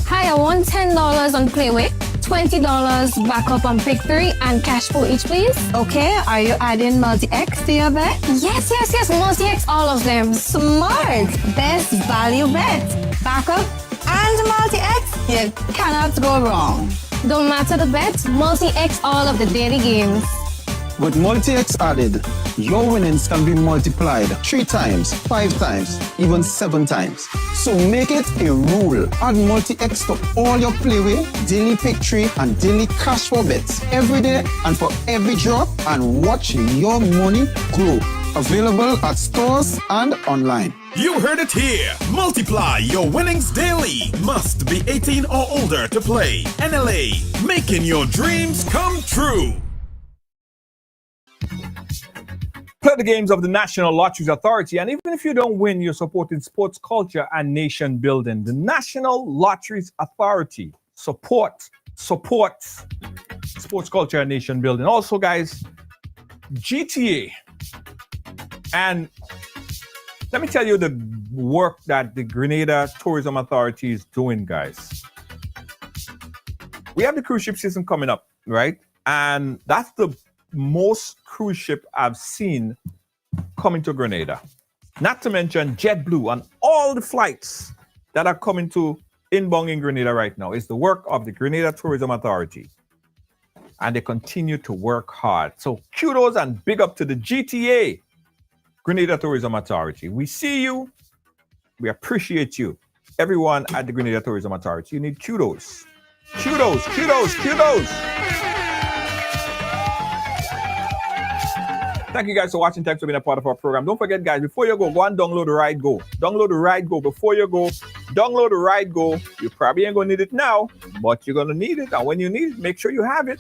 Hi, I want $10 on Playway, $20 backup on Pick 3, and cash for each, please. Okay, are you adding multi-X to your bet? Yes, multi-X, all of them. Smart! Best value bet. Backup and multi-X, you cannot go wrong. Don't matter the bet, multi-X all of the daily games. With multi-X added, your winnings can be multiplied 3 times, 5 times, even 7 times. So make it a rule. Add multi-X to all your Playway, daily pick 3, and daily cash for bets every day and for every drop, and watch your money grow. Available at stores and online. You heard it here. Multiply your winnings daily. Must be 18 or older to play. NLA, making your dreams come true. Play the games of the National Lotteries Authority, and even if you don't win, you're supporting sports culture and nation building. The National Lotteries Authority supports sports culture and nation building. Also, guys, GTA. And let me tell you the work that the Grenada Tourism Authority is doing, guys. We have the cruise ship season coming up, right? And that's the most cruise ship I've seen coming to Grenada. Not to mention JetBlue and all the flights that are coming to inbound in Grenada right now. It's the work of the Grenada Tourism Authority. And they continue to work hard. So kudos and big up to the GTA, Grenada Tourism Authority. We see you. We appreciate you. Everyone at the Grenada Tourism Authority, you need kudos. Kudos. Thank you guys for watching. Thanks for being a part of our program. Don't forget, guys, before you go and download the Ride Go. Download the Ride Go. Before you go, download the Ride Go. You probably ain't going to need it now, but you're going to need it. And when you need it, make sure you have it.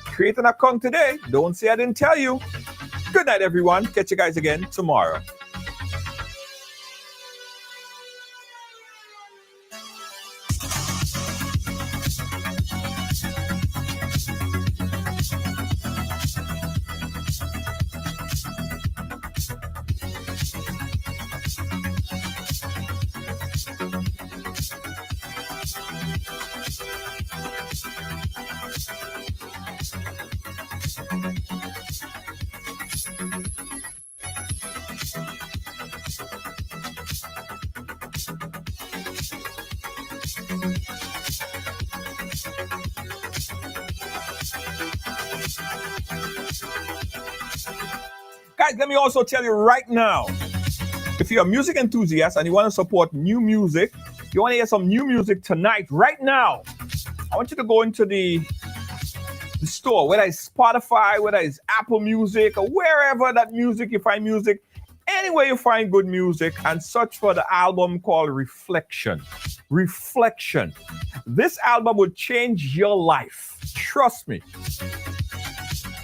Create an account today. Don't say I didn't tell you. Good night, everyone. Catch you guys again tomorrow. Guys, let me also tell you right now, if you're a music enthusiast and you want to support new music, you want to hear some new music tonight, right now, I want you to go into the store, whether it's Spotify, whether it's Apple Music, or wherever that music, you find music, anywhere you find good music, and search for the album called Reflection. Reflection. This album will change your life. Trust me.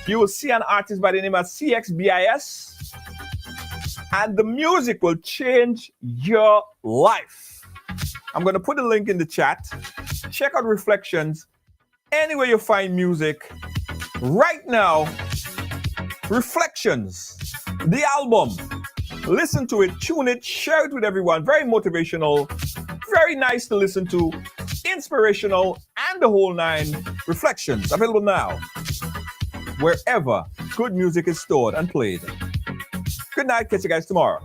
You will see an artist by the name of CXBIS, and the music will change your life. I'm going to put a link in the chat. Check out Reflections anywhere you find music right now. Reflections, the album. Listen to it, tune it, share it with everyone. Very motivational, very nice to listen to, inspirational, and the whole nine. Reflections, available now wherever good music is stored and played. Good night. Catch you guys tomorrow.